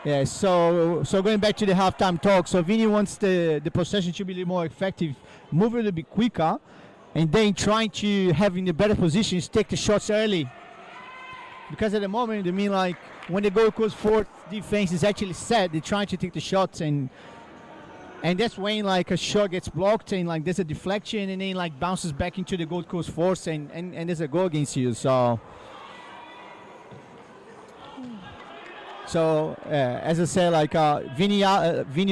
Yeah, so going back to the halftime talk, so Vinny wants the possession to be a little more effective, move a little bit quicker, and then trying to have in the better positions, take the shots early. Because at the moment, I mean, like, when the Gold Coast Fort defense is actually set, they're trying to take the shots, and that's when, like, a shot gets blocked, and, like, there's a deflection, and then, like, bounces back into the Gold Coast Force, and there's a goal against you, so... So, as I said, like Vinny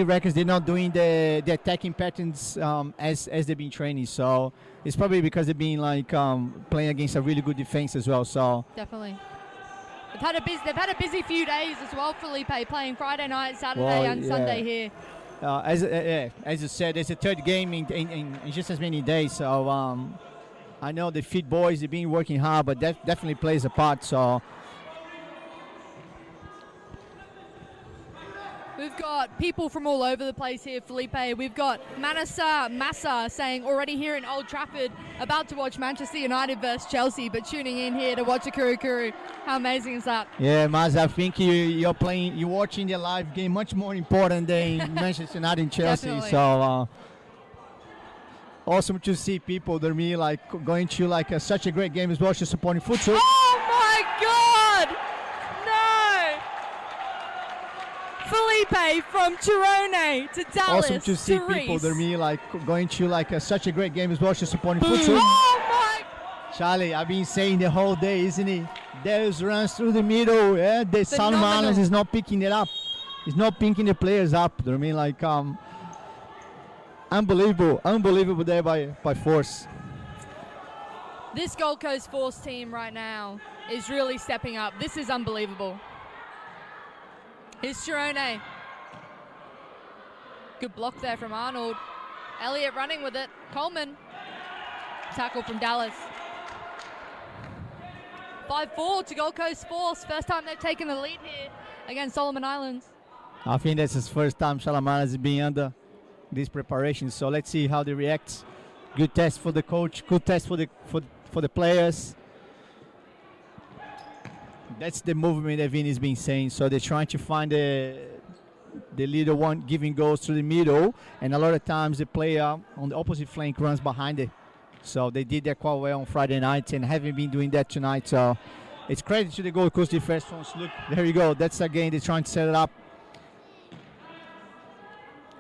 reckons they're not doing the attacking patterns as they've been training. So it's probably because they've been like playing against a really good defense as well. So definitely, they've had a busy few days as well. Felipe playing Friday night, Saturday, and Sunday here. As you said, there's a third game in just as many days. So I know the fit boys have been working hard, but that definitely plays a part. So. We've got people from all over the place here, Felipe. We've got Massa saying already here in Old Trafford, about to watch Manchester United versus Chelsea, but tuning in here to watch a Kurukuru. How amazing is that? Yeah, Massa, I think you're watching the live game much more important than Manchester United and Chelsea. Definitely. So awesome to see people that me like going to like such a great game as well, just supporting Futsal. Oh my God! Felipe from Thirone to Dallas. Awesome to see people that me like going to like such a great game as well, just supporting Futsal. Oh my! Charlie, I've been saying the whole day, isn't it? There's runs through the middle. Yeah, the Solomon Islands is not picking it up. It's not picking the players up. I mean, like unbelievable there by Force. This Gold Coast Force team right now is really stepping up. This is unbelievable. Here's Thirone. Good block there from Arnold. Elliott running with it. Coleman. Tackle from Dallas. 5-4 to Gold Coast Force. First time they've taken the lead here against Solomon Islands. I think that's his first time Solomon Islands is being under this preparation. So let's see how they react. Good test for the coach. Good test for the players. That's the movement that Vinny's been saying. So they're trying to find the leader one giving goals through the middle, and a lot of times the player on the opposite flank runs behind it. So they did that quite well on Friday night and haven't been doing that tonight. So it's credit to the Gold Coast defense. Look, there you go. That's again they're trying to set it up.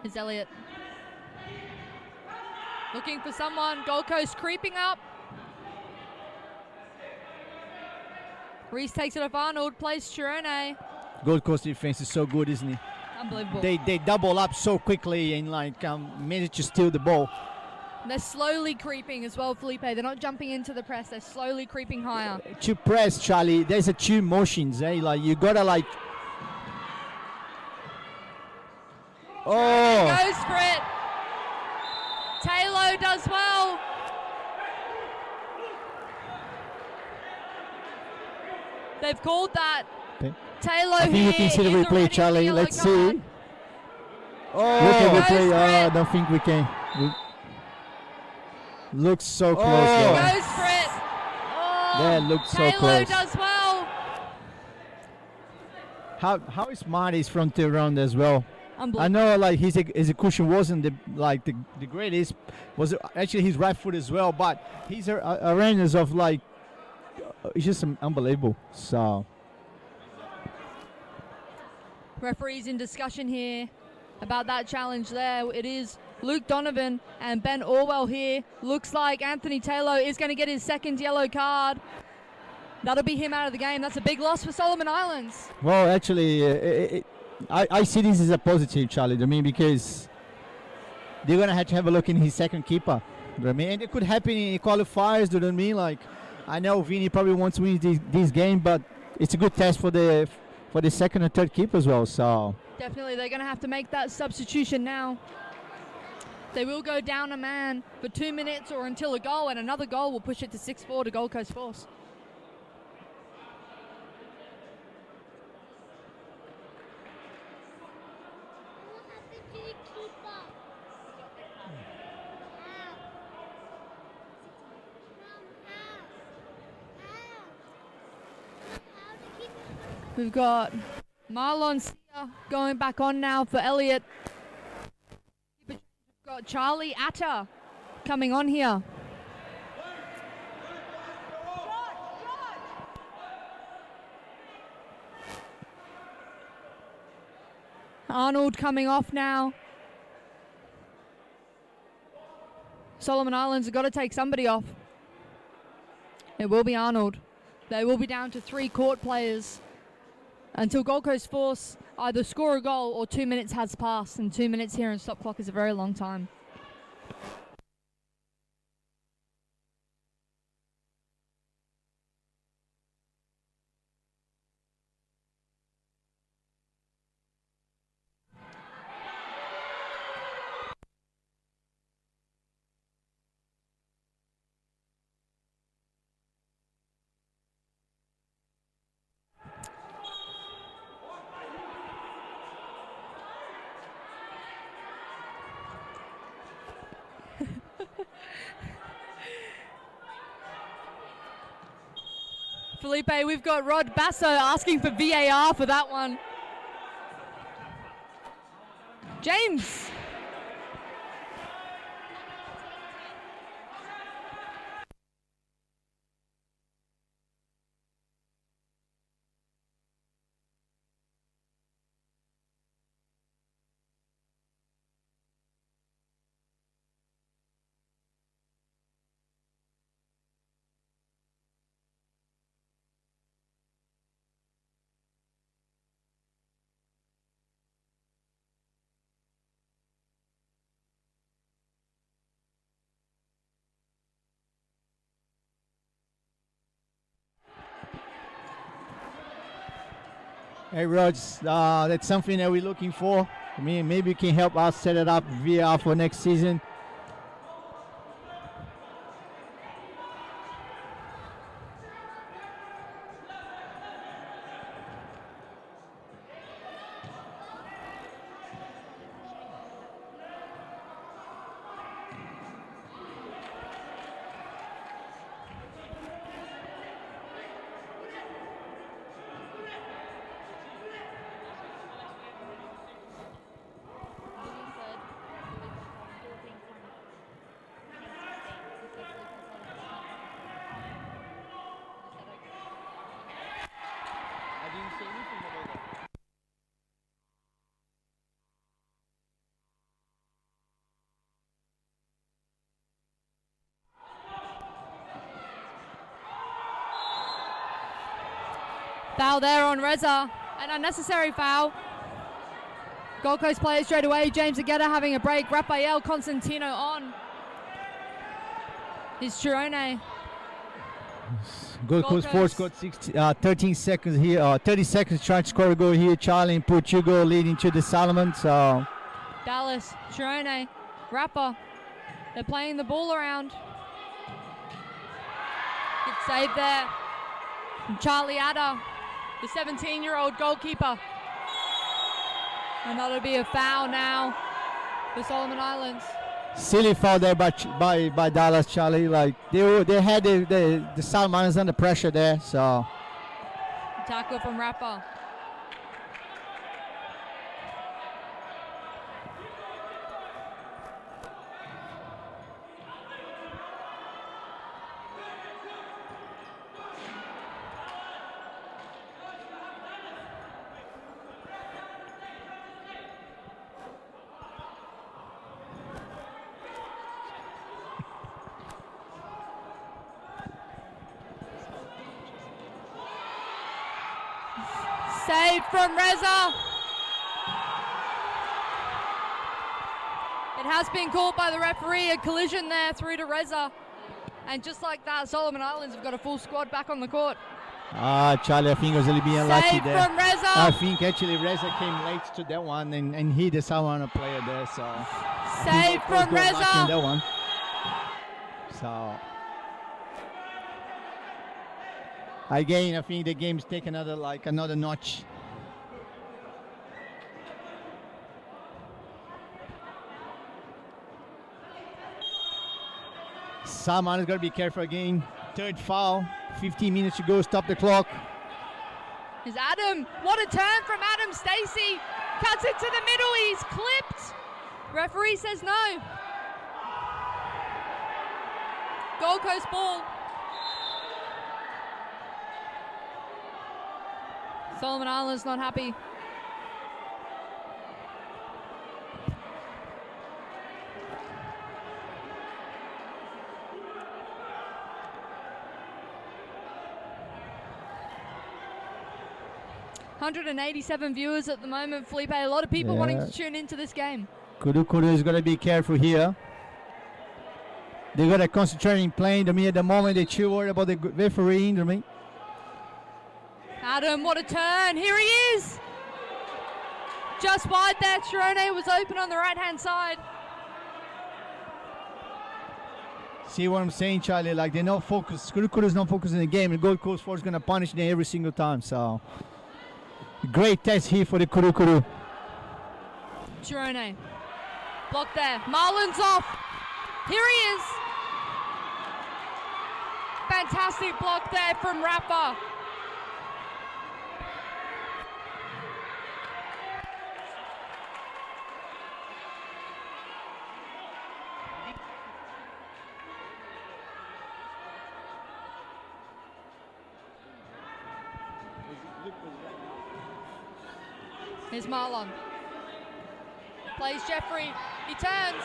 Here's Elliott. Looking for someone. Gold Coast creeping up. Rhys takes it off Arnold, plays Thirone. Gold Coast defense is so good, isn't it? Unbelievable. They double up so quickly and like manage to steal the ball. They're slowly creeping as well, Felipe. They're not jumping into the press. They're slowly creeping higher. To press, Charlie, there's a two motions, eh? Like you gotta like. Oh! Goes for it. Taylor does well. They've called that. Okay. Taylor I think we can see the replay, Charlie. Let's see. Oh, look at the replay. I don't think we can. Looks so close. Goes for it. Oh, that looks so Taylor close. does well. How smart is from Thirone as well. I know like his execution wasn't the greatest. Was actually his right foot as well, but his awareness of like it's just unbelievable. So referees in discussion here about that challenge there. It is Luke Donovan and Ben Orwell here. Looks like Anthony Taylor is going to get his second yellow card. That'll be him out of the game. That's a big loss for Solomon Islands. Well, actually, I see this as a positive, Charlie. I mean, because they're going to have a look in his second keeper. You know what I mean? And it could happen in qualifiers. Do you know what I mean? Like, I know Vini probably wants to win this game, but it's a good test for the second and third keeper as well. So definitely, they're going to have to make that substitution now. They will go down a man for 2 minutes or until a goal, and another goal will push it to 6-4 to Gold Coast Force. We've got Marlon Sia going back on now for Elliot. We've got Charlie Atta coming on here. Arnold coming off now. Solomon Islands have got to take somebody off. It will be Arnold. They will be down to 3 court players until Gold Coast Force either score a goal or 2 minutes has passed, and 2 minutes here in stop clock is a very long time. Felipe, we've got Rod Basso asking for VAR for that one. James. Hey, Rog, that's something that we're looking for. I mean, maybe you can help us set it up VR for next season. Foul there on Reza, an unnecessary foul. Gold Coast players straight away. James Egeta having a break. Rafael Consentino on. Is Thirone. Gold Coast Force got 13 seconds here, 30 seconds trying to score a goal here. Charlie and Portugal leading to the Solomon. So Dallas, Thirone, Rapper. They're playing the ball around. Good save there. And Charlie Atta, the 17-year-old goalkeeper. And that'll be a foul now for Solomon Islands. Silly foul there by Dallas, Charlie. Like they had the Solomon Islands under pressure there. So tackle from Rapper. Saved from Reza. It has been called by the referee, a collision there through to Reza. And just like that, Solomon Islands have got a full squad back on the court. Charlie, I think was a little bit unlucky Save there. from Reza. I think actually Reza came late to that one and he the Sawana player there. So Save from Reza. That one. So again, I think the game's taken another notch. Salman is got to be careful again. Third foul. 15 minutes to go. Stop the clock. Is Adam. What a turn from Adam. Stacey cuts it to the middle. He's clipped. Referee says no. Gold Coast ball. Solomon Islands not happy. $187 viewers at the moment, Felipe. A lot of people wanting to tune into this game. Kurukuru is going to be careful here. They got to concentrate in playing. At the moment, they're too worried about the referee. Adam, what a turn. Here he is. Just wide there. Thirone was open on the right-hand side. See what I'm saying, Charlie? Like, they're not focused. Kurukuru is not focused in the game. And Gold Coast Force is going to punish them every single time. So, great test here for the Kurukuru. Thirone. Block there. Marlon's off. Here he is. Fantastic block there from Rafa. Here's Marlon. Plays Jeffrey. He turns.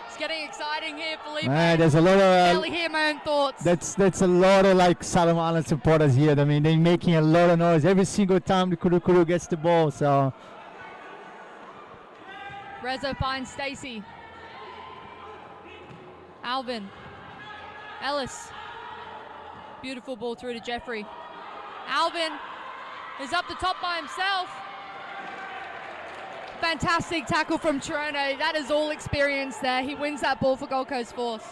It's getting exciting here, Felipe. Man, there's a lot of. Barely hear my own thoughts. That's a lot of Solomon Island supporters here. I mean, they're making a lot of noise every single time the Kurukuru gets the ball. So. Reza finds Stacey. Alvin. Ellis. Beautiful ball through to Jeffrey. Alvin is up the top by himself. Fantastic tackle from Thirone. That is all experience there. He wins that ball for Gold Coast Force.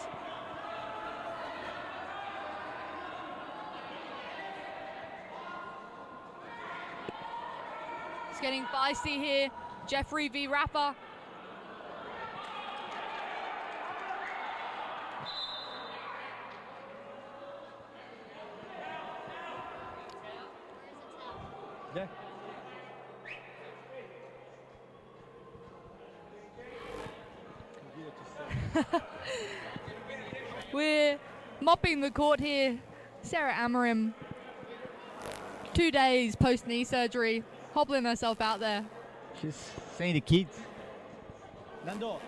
It's getting feisty here. Jeffrey v. Rafa. Yeah. We're mopping the court here. Sarah Amarim, 2 days post knee surgery, hobbling herself out there. She's saying the kids. Nando.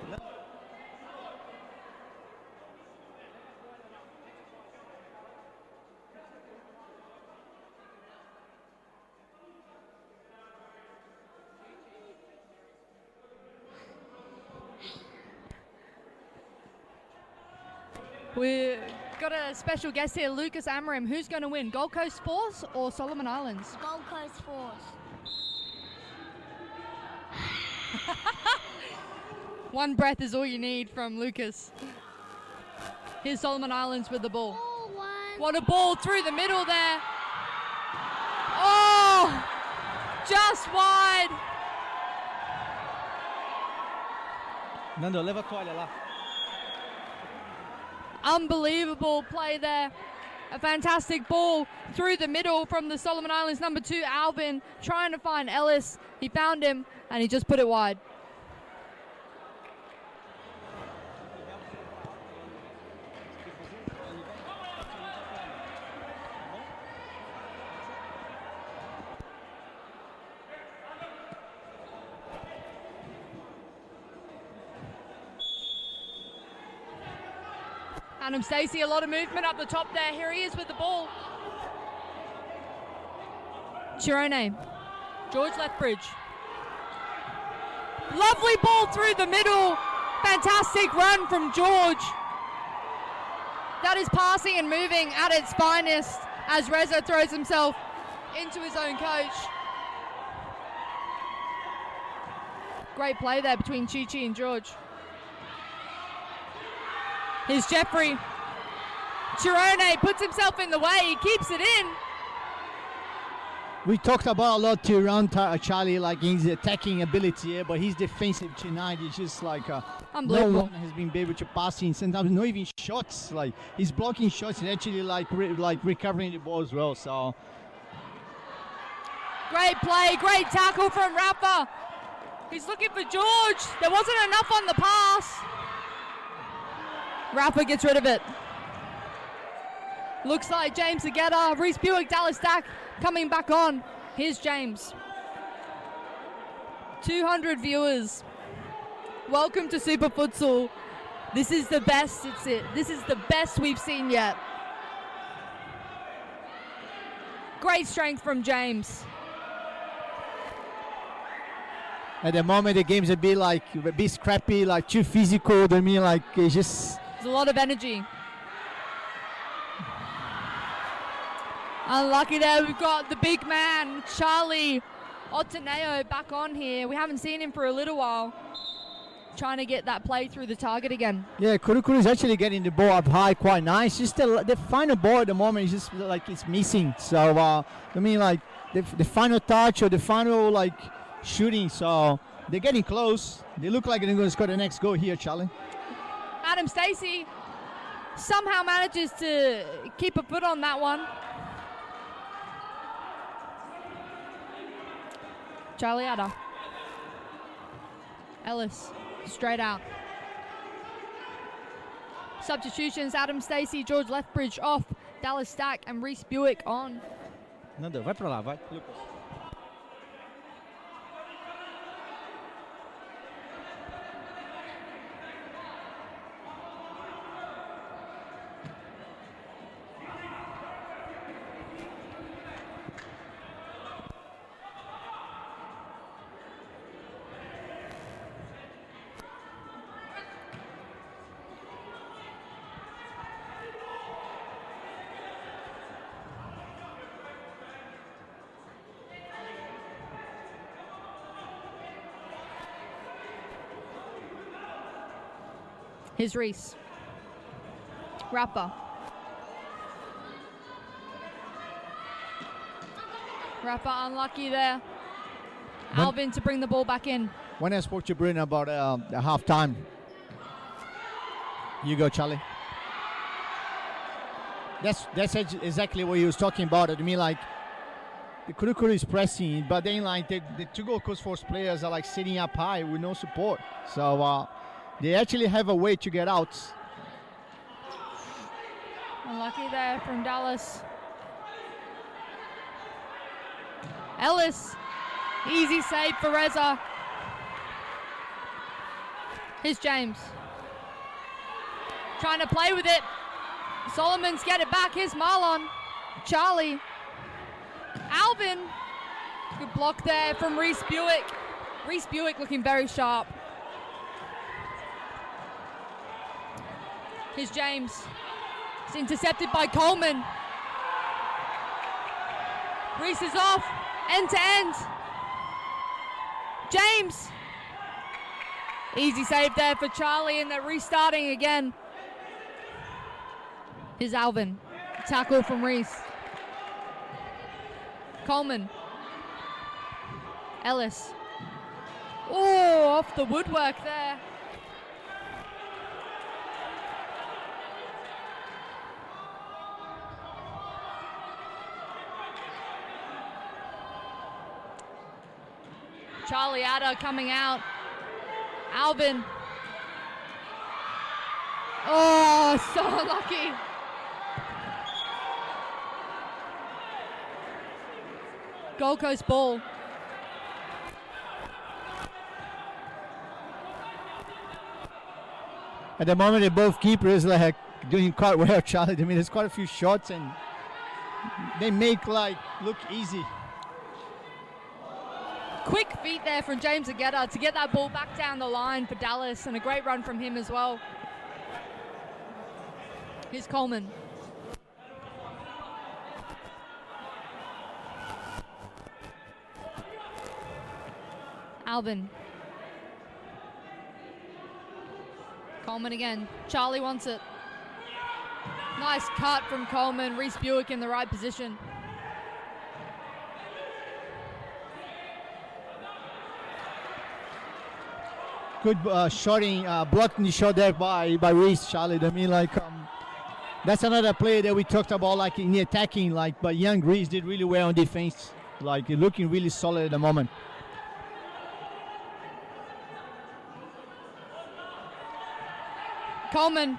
We've got a special guest here, Lucas Amarim. Who's going to win, Gold Coast Force or Solomon Islands? Gold Coast Force. One breath is all you need from Lucas. Here's Solomon Islands with the ball. What a ball through the middle there. Oh, just wide. Nando, leva a toalha lá. Unbelievable play there. A fantastic ball through the middle from the Solomon Islands number 2, Alvin, trying to find Ellis. He found him and he just put it wide. Adam Stacey, a lot of movement up the top there. Here he is with the ball. Thirone. George Lethbridge. Lovely ball through the middle. Fantastic run from George. That is passing and moving at its finest as Reza throws himself into his own coach. Great play there between Chi-Chi and George. Here's Jeffrey. Thirone puts himself in the way. He keeps it in. We talked about a lot Thirone, Charlie, like his attacking ability, but his defensive tonight is just like no one has been able to pass in. Sometimes not even shots. Like he's blocking shots and actually like recovering the ball as well. So great play, great tackle from Rafa. He's looking for George. There wasn't enough on the pass. Rafa gets rid of it. Looks like James Egeta, Rhys Buick, Dallas Dack coming back on. Here's James. 200 viewers. Welcome to Super Futsal. This is the best. This is the best we've seen yet. Great strength from James. At the moment, the game's a bit scrappy, like too physical. I mean, like it's just. There's a lot of energy. Unlucky there. We've got the big man, Charlie Otaneo, back on here. We haven't seen him for a little while. Trying to get that play through the target again. Yeah, Kurukuru is actually getting the ball up high quite nice. Just the final ball at the moment is just like it's missing. So, I mean, like the final touch or the final like shooting. So they're getting close. They look like they're going to score the next goal here, Charlie. Adam Stacey somehow manages to keep a foot on that one. Charlie Ada. Ellis, straight out. Substitutions, Adam Stacey, George Lethbridge off, Dallas Dack and Rhys Buick on. Nanda, vai pra lá, vai. Lucas. Here's Rhys. Rafa. Rafa unlucky there. Alvin to bring the ball back in. When I spoke to Bruno about the half time. You go, Charlie. That's exactly what he was talking about. I mean, like the Kurukuru is pressing, but then like the two Gold Coast Force players are like sitting up high with no support. So they actually have a way to get out. Unlucky there from Dallas. Ellis. Easy save for Reza. Here's James. Trying to play with it. Solomon's get it back. Here's Marlon. Charlie. Alvin. Good block there from Rhys Buick. Rhys Buick looking very sharp. Here's James. It's intercepted by Coleman. Rhys is off. End to end. James. Easy save there for Charlie, and they're restarting again. Here's Alvin. Tackle from Rhys. Coleman. Ellis. Oh, off the woodwork there. Charlie Ada coming out. Alvin. Oh, so unlucky. Gold Coast ball. At the moment, both keepers like doing quite well, Charlie. I mean, there's quite a few shots, and they make like look easy. quick feet there from James Egeta to get that ball back down the line for Dallas, and a great run from him as well. Here's Coleman. Alvin. Coleman again. Charlie wants it. Nice cut from Coleman. Rhys Buick in the right position. Good shotting, blocking the shot there by Rhys, Charlie. I mean, like, that's another play that we talked about, like in the attacking, like, but young Rhys did really well on defense. Like, looking really solid at the moment. Coleman.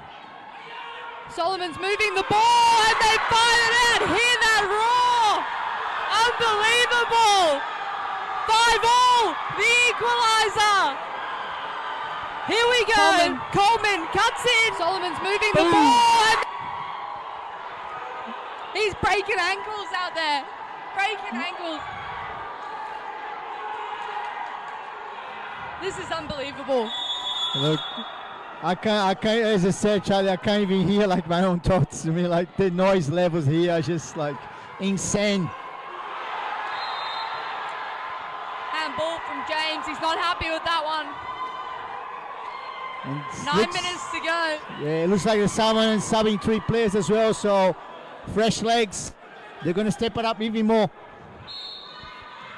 Solomon's moving the ball, and they fired it out. Hear that roar! Unbelievable! 5-all, the equalizer. Here we go. Coleman cuts in. Solomon's moving the ball. And he's breaking ankles out there. Breaking ankles. This is unbelievable. Look, I can't, as I said, Charlie, I can't even hear like my own thoughts. I mean, like the noise levels here are just like insane. Handball from James. He's not happy with that one. 9 minutes to go. Yeah, it looks like the Salmon subbing 3 players as well, so fresh legs. They're going to step it up even more.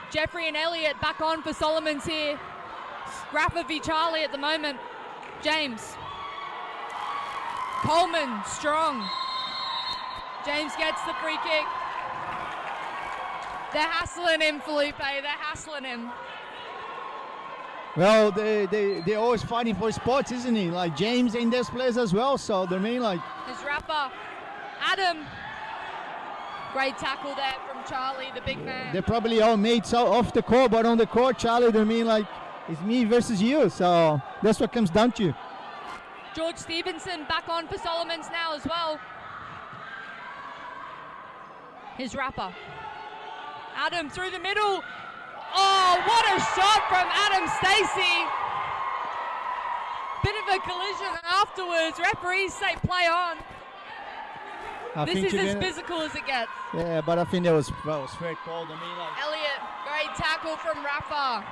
Jeffrey and Elliott back on for Solomons here. Rafa v Charlie at the moment. James. Coleman, strong. James gets the free kick. They're hassling him, Felipe. They're hassling him. Well, they're always fighting for spots, isn't he? Like James in this place as well, so they mean like... There's Rafa. Adam. Great tackle there from Charlie, the big man. They're probably all mates off the court, but on the court, Charlie, they mean like it's me versus you, so that's what comes down to. George Stevenson back on for Solomons now as well. Here's Rafa. Adam through the middle. Oh, what a shot from Adam Stacey. Bit of a collision afterwards. Referees say play on. This is as physical as it gets. Yeah, but I think that was fair call to me. Like. Elliott, great tackle from Rafa.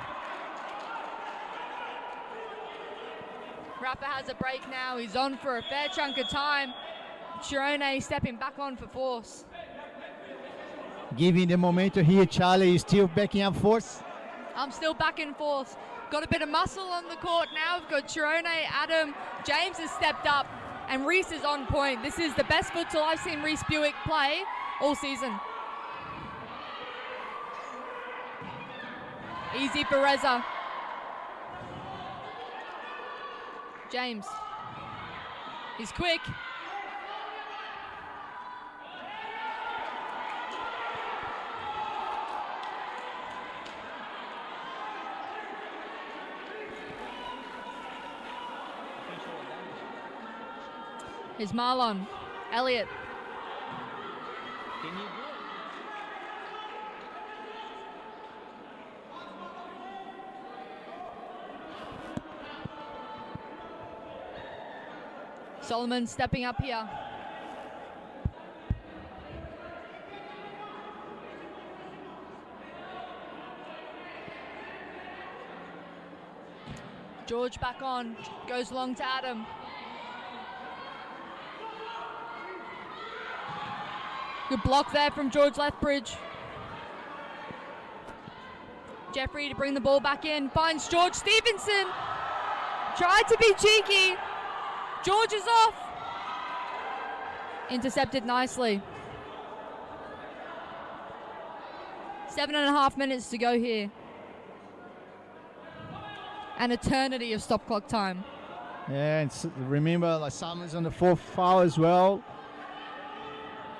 Rafa has a break now. He's on for a fair chunk of time. Thirone stepping back on for force. Giving the momentum here, Charlie is still backing up force. I'm still back in force. Got a bit of muscle on the court now. We've got Thirone, Adam, James has stepped up, and Rhys is on point. This is the best futsal I've seen Rhys Buick play all season. Easy for Reza. James. He's quick. Here's Marlon. Elliott. Can you do it? Solomon stepping up here. George back on, goes long to Adam. Good block there from George Lethbridge. Jeffrey to bring the ball back in, finds George Stevenson. Tried to be cheeky. George is off. Intercepted nicely. 7.5 minutes to go here. An eternity of stop clock time. Yeah, and remember, like Simon's on the 4th foul as well.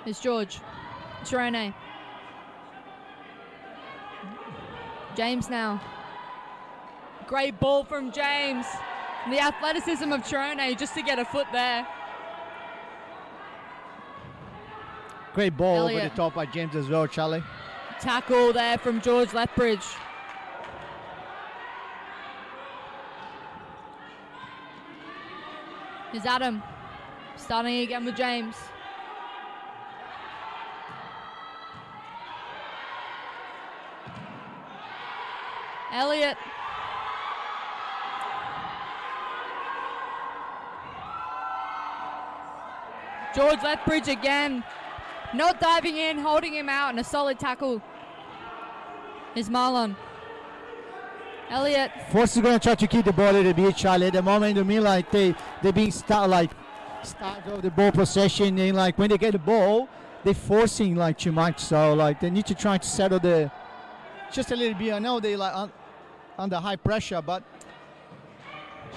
It's George. Thirone. James now. Great ball from James. And the athleticism of Thirone just to get a foot there. Great ball Elliott. over the top by James as well, Charlie. Tackle there from George Lethbridge. Here's Adam. Starting again with James. Elliot. George Lethbridge again. Not diving in, holding him out, and a solid tackle. Here's Marlon. Elliot. Force is going to try to keep the ball a little bit, Charlie. At the moment, to me, like they're being start of the ball possession, and like when they get the ball, they're forcing like too much. So like they need to try to settle the just a little bit. I know they like under high pressure, but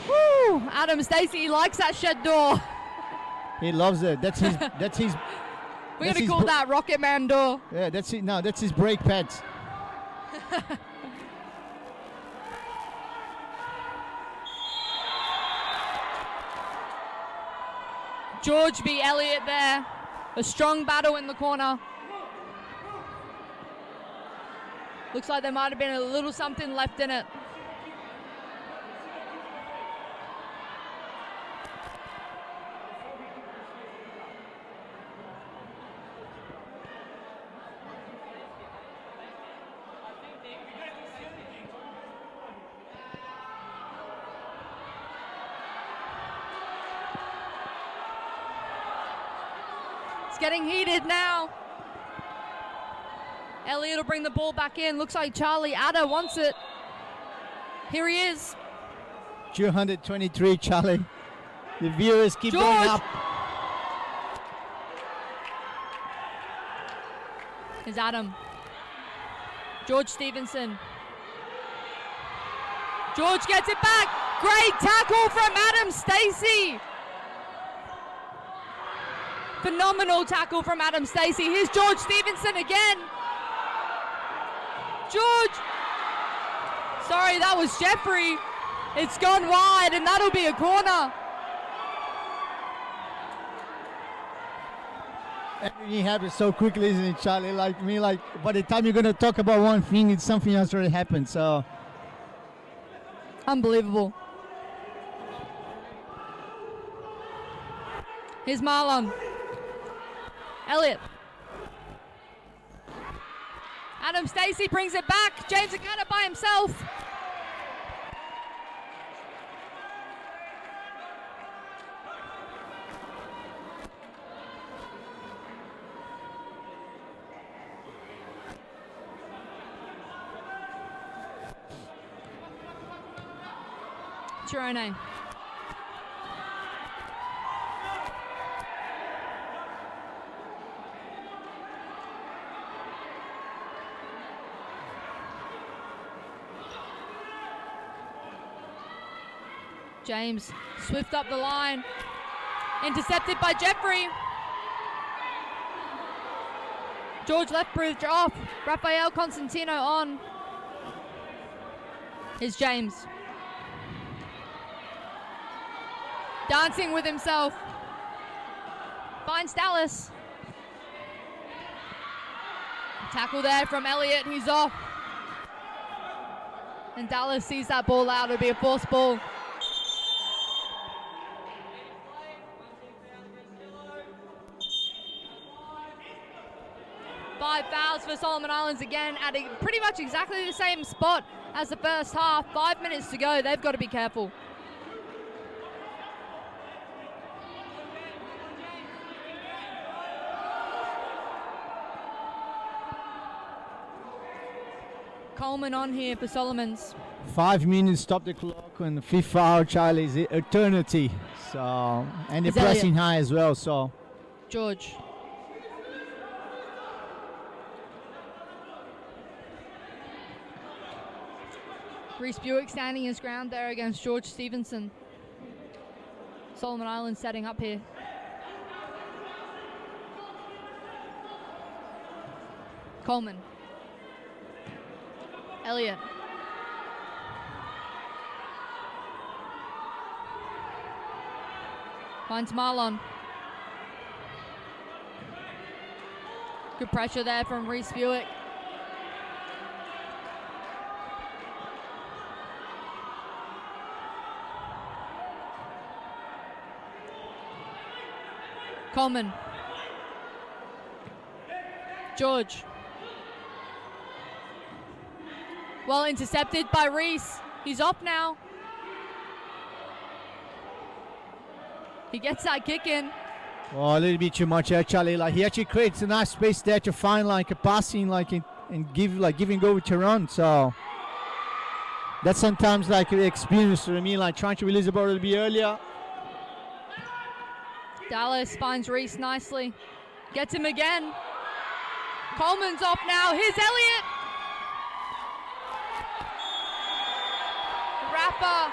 woo! Adam Stacey likes that shed door. He loves it. That's his. That's his. We're gonna call that Rocket Man door. Yeah, that's it. No, that's his brake pads. George v. Elliot there. A strong battle in the corner. Looks like there might have been a little something left in it. Getting heated now. Elliot will bring the ball back in. Looks like Charlie Adder wants it. Here he is. 223, Charlie. The viewers keep George. going up. Here's Adam. George Stevenson. George gets it back. Great tackle from Adam Stacey. Phenomenal tackle from Adam Stacey. Here's George Stevenson again. George. Sorry, that was Jeffrey. It's gone wide, and that'll be a corner. Everything happens so quickly, isn't it, Charlie? Like me, like by the time you're gonna talk about one thing, it's something else already happened. So unbelievable. Here's Marlon. Elliot. Adam Stacey brings it back. James Egeta by himself. Thirone. James, swift up the line. Intercepted by Jeffrey. George Lethbridge off. Rafael Consentino on. Here's James. Dancing with himself. Finds Dallas. Tackle there from Elliot. He's off. And Dallas sees that ball out. It'll be a forced ball. Five fouls for Solomon Islands again at pretty much exactly the same spot as the first half. 5 minutes to go. They've got to be careful. Coleman on here for Solomons. 5 minutes, stop the clock, and the fifth foul, Charlie, is eternity. So, and they're pressing high as well. So, George. Rhys Buick standing his ground there against George Stevenson. Solomon Islands setting up here. Coleman. Elliot. Finds Marlon. Good pressure there from Rhys Buick. Coleman. George. Well intercepted by Rhys. He's off now. He gets that kick in. Oh, a little bit too much actually. Like he actually creates a nice space there to find like a passing like and giving go to run. So that's sometimes like the experience for me, like trying to release the ball a little bit earlier. Dallas finds Rhys nicely. Gets him again. Coleman's off now. Here's Elliott. Rapper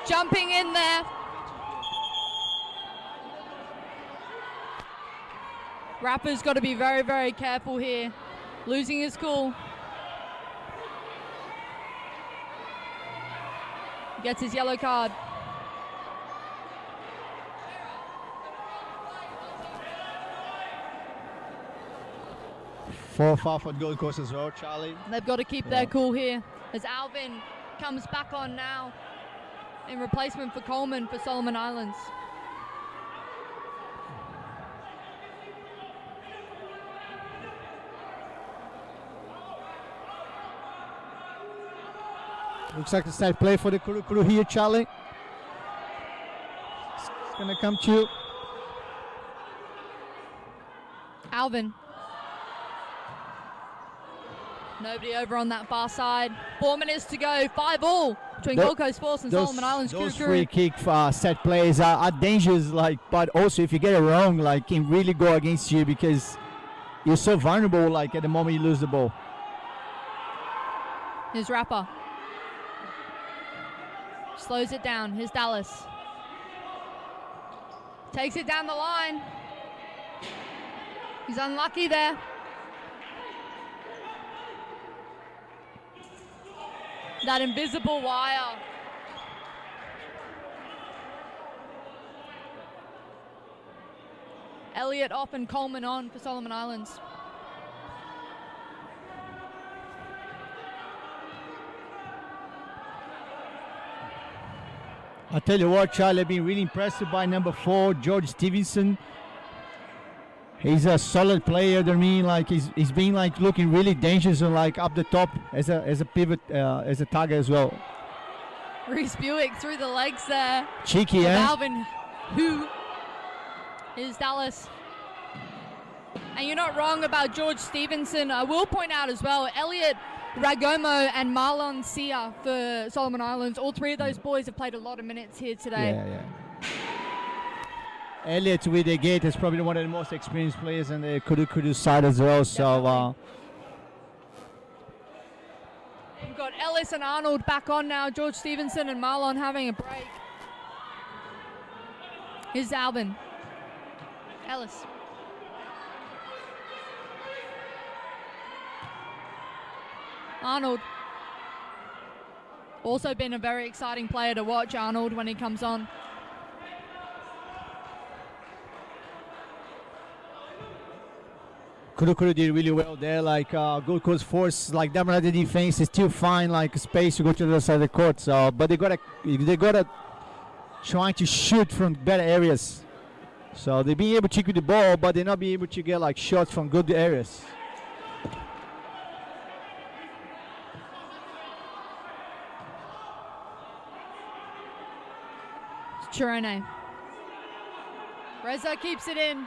jumping in there. Rapper's got to be very, very careful here. Losing his cool. Gets his yellow card. Four foul for Gold Coast as well, Charlie. They've got to keep their cool here as Alvin comes back on now in replacement for Coleman for Solomon Islands. Looks like a side play for the Kurukuru here, Charlie. It's gonna come to you. Alvin. Nobody over on that far side. 4 minutes to go. 5-all between Gold Coast Force and Solomon Islands. Those Kurukuru. free kick set plays are dangerous, like, but also if you get it wrong, like, can really go against you because you're so vulnerable, like, at the moment you lose the ball. Here's Rapper. Slows it down. Here's Dallas. Takes it down the line. He's unlucky there. That invisible wire. Elliott off and Coleman on for Solomon Islands. I tell you what, Charlie, I've been really impressed by number 4, George Stevenson. He's a solid player. I mean, like he's been like looking really dangerous and like up the top as a pivot, as a target as well. Rhys Buick through the legs there. Cheeky, eh? Alvin, who is Dallas? And you're not wrong about George Stevenson. I will point out as well, Elliott Ragomo and Marlon Sia for Solomon Islands. All three of those boys have played a lot of minutes here today. Yeah. Elliott with Egeta is probably one of the most experienced players on the Kurukuru side as well. So we've got Ellis and Arnold back on now. George Stevenson and Marlon having a break. Here's Alvin. Ellis. Arnold. Also been a very exciting player to watch, Arnold, when he comes on. Kurukuru did really well there. Like Gold Coast Force, like dominate the defense, is still find like space to go to the other side of the court. So, but they gotta trying to shoot from better areas. So they being able to kick the ball, but they're not being able to get like shots from good areas. Thirone. Reza keeps it in.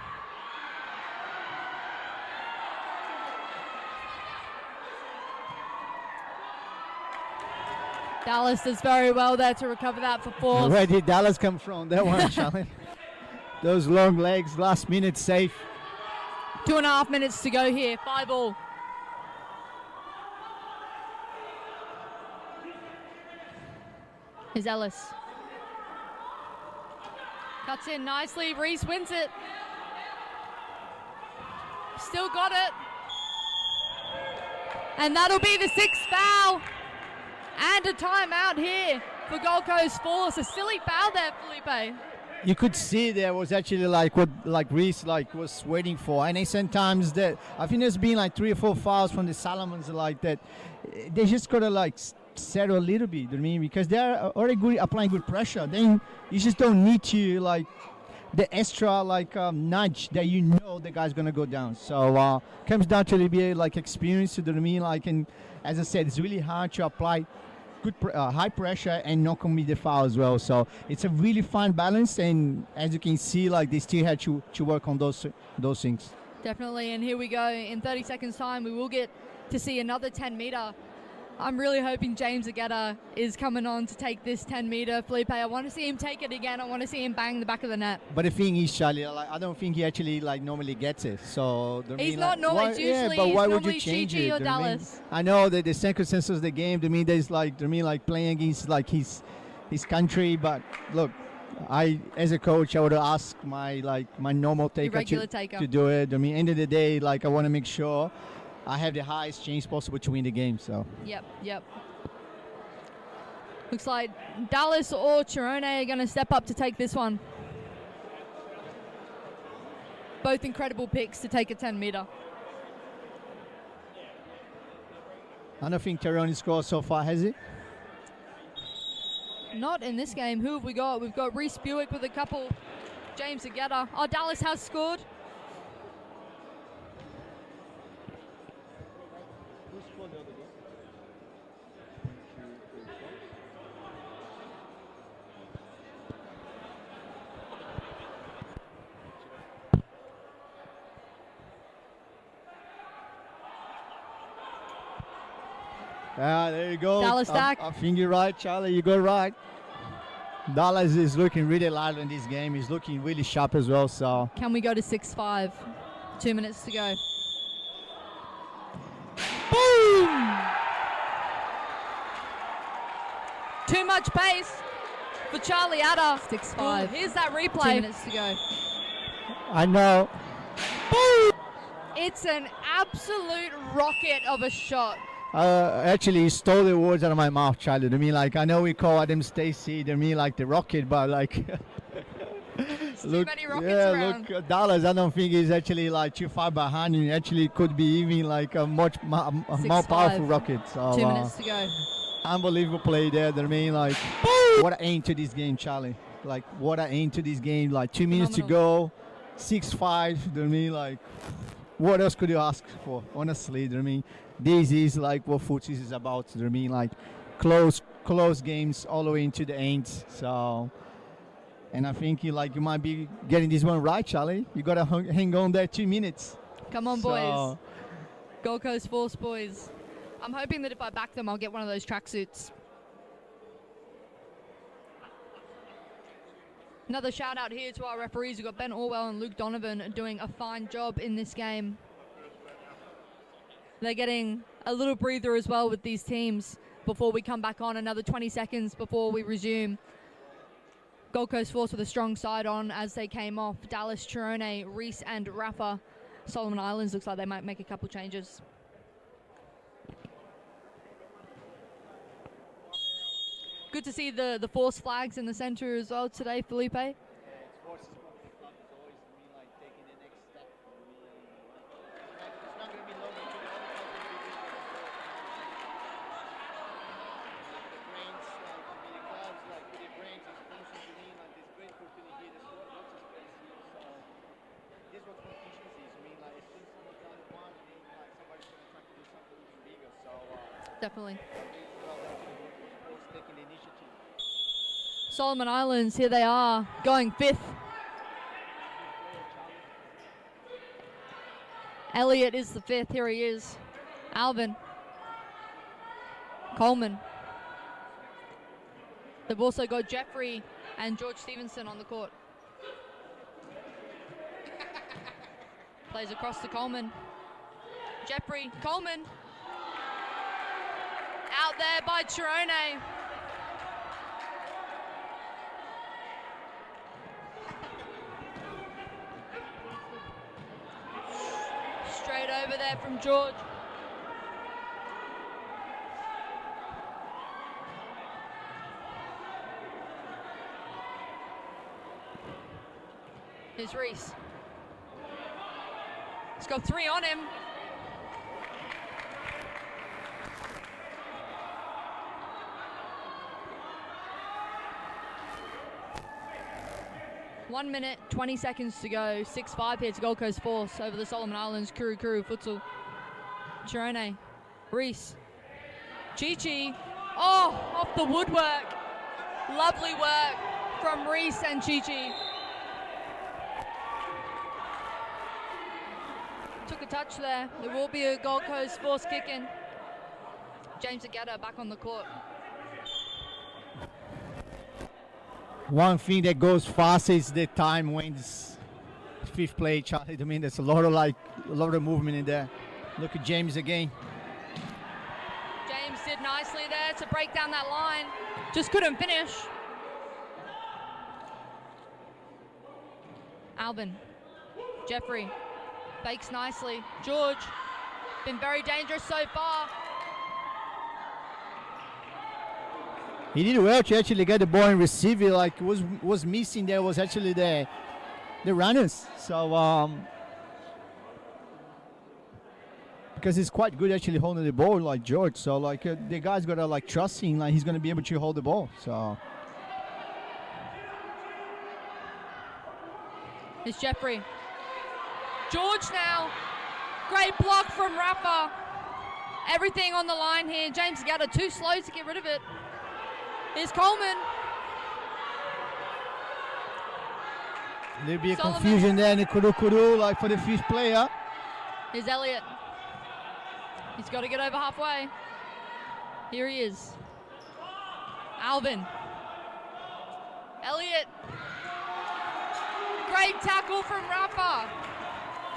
Dallas does very well there to recover that for Force. Where did Dallas come from? That one, Charlie. Those long legs, last minute safe. 2.5 minutes to go here. 5-all. Here's Ellis. Cuts in nicely. Rhys wins it. Still got it. And that'll be the 6th foul. And a timeout here for Gold Coast Force. A silly foul there, Felipe. You could see there was actually like what like Rhys like was waiting for, and then sometimes that I think there's been like 3 or 4 fouls from the Solomons like that. They just gotta like settle a little bit. You know what I mean? Because they're already good, applying good pressure. Then you just don't need to like the extra nudge that you know the guy's gonna go down. So comes down to be like experience. You know what I mean? Like, and as I said, it's really hard to apply good high pressure and not commit the foul as well. So it's a really fine balance, and as you can see, like they still had to work on those things. Definitely, and here we go. In 30 seconds time, we will get to see another 10-meter. I'm really hoping James Egeta is coming on to take this 10-meter. Felipe, I want to see him take it again. I want to see him bang the back of the net. But the thing is, Charlie, I don't think he actually normally gets it. So he's not normally. It's usually, but why it's would you change Gigi it? or Dallas. I know that the circumstances of the game. There's playing against his country. But look, as a coach, I would ask my normal taker to do it. End of the day, I want to make sure I have the highest chance possible to win the game. So. Yep. Looks like Dallas or Thirone are going to step up to take this one. Both incredible picks to take a 10-meter. I don't think Thirone scored so far, has he? Not in this game. Who have we got? We've got Rhys Buick with a couple. James Egeta. Oh, Dallas has scored. There you go. Dallas Dack. I think you're right, Charlie. You got right. Dallas is looking really live in this game. He's looking really sharp as well. So can we go to 6-5? 2 minutes to go. Boom! Too much pace for Charlie Adder. 6-5. Here's that replay. 2 minutes to go. I know. Boom! It's an absolute rocket of a shot. Actually, he stole the words out of my mouth, Charlie. I know we call Adam Stacey, the rocket, but look, too many rockets around. Look, Dallas, I don't think he's actually too far behind. He actually could be even a much more powerful rocket. So, 2 minutes to go. Unbelievable play there. What an aim to this game, Charlie. What an aim to this game. 2 minutes to go, 6-5. What else could you ask for? Honestly, this is what futsal is about. Close games all the way into the end. So, and I think you might be getting this one right, Charlie. You gotta hang on there 2 minutes. Come on, boys. Gold Coast Force boys. I'm hoping that if I back them, I'll get one of those tracksuits. Another shout out here to our referees. We've got Ben Orwell and Luke Donovan doing a fine job in this game. They're getting a little breather as well with these teams before we come back on. Another 20 seconds before we resume. Gold Coast Force with a strong side on as they came off. Dallas, Thirone, Rhys and Rafa. Solomon Islands looks like they might make a couple changes. Good to see the force flags in the center as well today, Felipe. Definitely. Solomon Islands, here they are, going fifth. Elliott is the fifth, here he is. Alvin. Coleman. They've also got Jeffrey and George Stevenson on the court. Plays across to Coleman. Jeffrey, Coleman. Out there by Thirone. Straight over there from George. Here's Rhys. He's got three on him. 1 minute, 20 seconds to go. 6-5 here to Gold Coast Force over the Solomon Islands. Kurukuru Futsal. Thirone. Rhys. Chi-Chi. Oh, off the woodwork. Lovely work from Rhys and Chi-Chi. Took a touch there. There will be a Gold Coast Force kick in. James Egeta back on the court. One thing that goes fast is the time when it's fifth play, Charlie. I mean, there's a lot of movement in there. Look at James again. James did nicely there to break down that line. Just couldn't finish. Albin. Jeffrey. Fakes nicely. George. Been very dangerous so far. He did well to actually get the ball and receive it. Like was missing there was actually the runners. So because he's quite good actually holding the ball like George. So like the guy's gotta like trust him, like he's gonna be able to hold the ball. So it's Jeffrey. George now. Great block from Rafa. Everything on the line here. James Egeta too slow to get rid of it. Here's Coleman. There'll be a confusion there in the Kurukuru, like for the fifth player. Here's Elliot. He's got to get over halfway. Here he is. Alvin. Elliot. Great tackle from Rafa.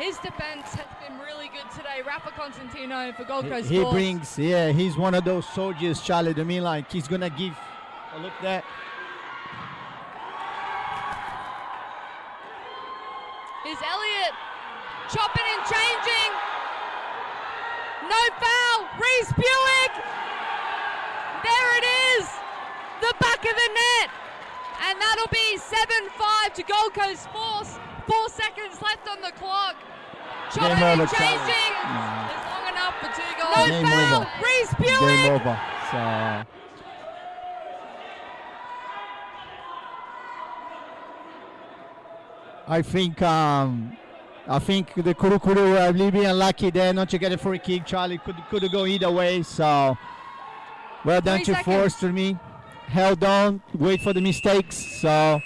His defense has been really good today. Rafael Consentino for Gold Coast He Force. brings, he's one of those soldiers, Charlie. I mean, like he's gonna give a look there. Is Elliot chopping and changing? No foul. Rhys Buick. There it is. The back of the net. And that'll be 7-5 to Gold Coast Force. 4 seconds left on the clock. Chopping and changing. It's long enough for 2 goals. No Game foul. over. Rhys Buick. Game over. So I think the Kurukuru are really being unlucky there not to get a free kick. Charlie could go either way. So well done 3 to seconds. Force to me. Held on, wait for the mistakes. So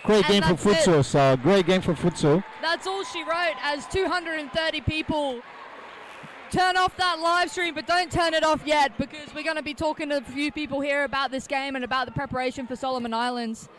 great game for futsal. So great game for futsal. That's all she wrote as 230 people turn off that live stream, but don't turn it off yet because we're going to be talking to a few people here about this game and about the preparation for Solomon Islands.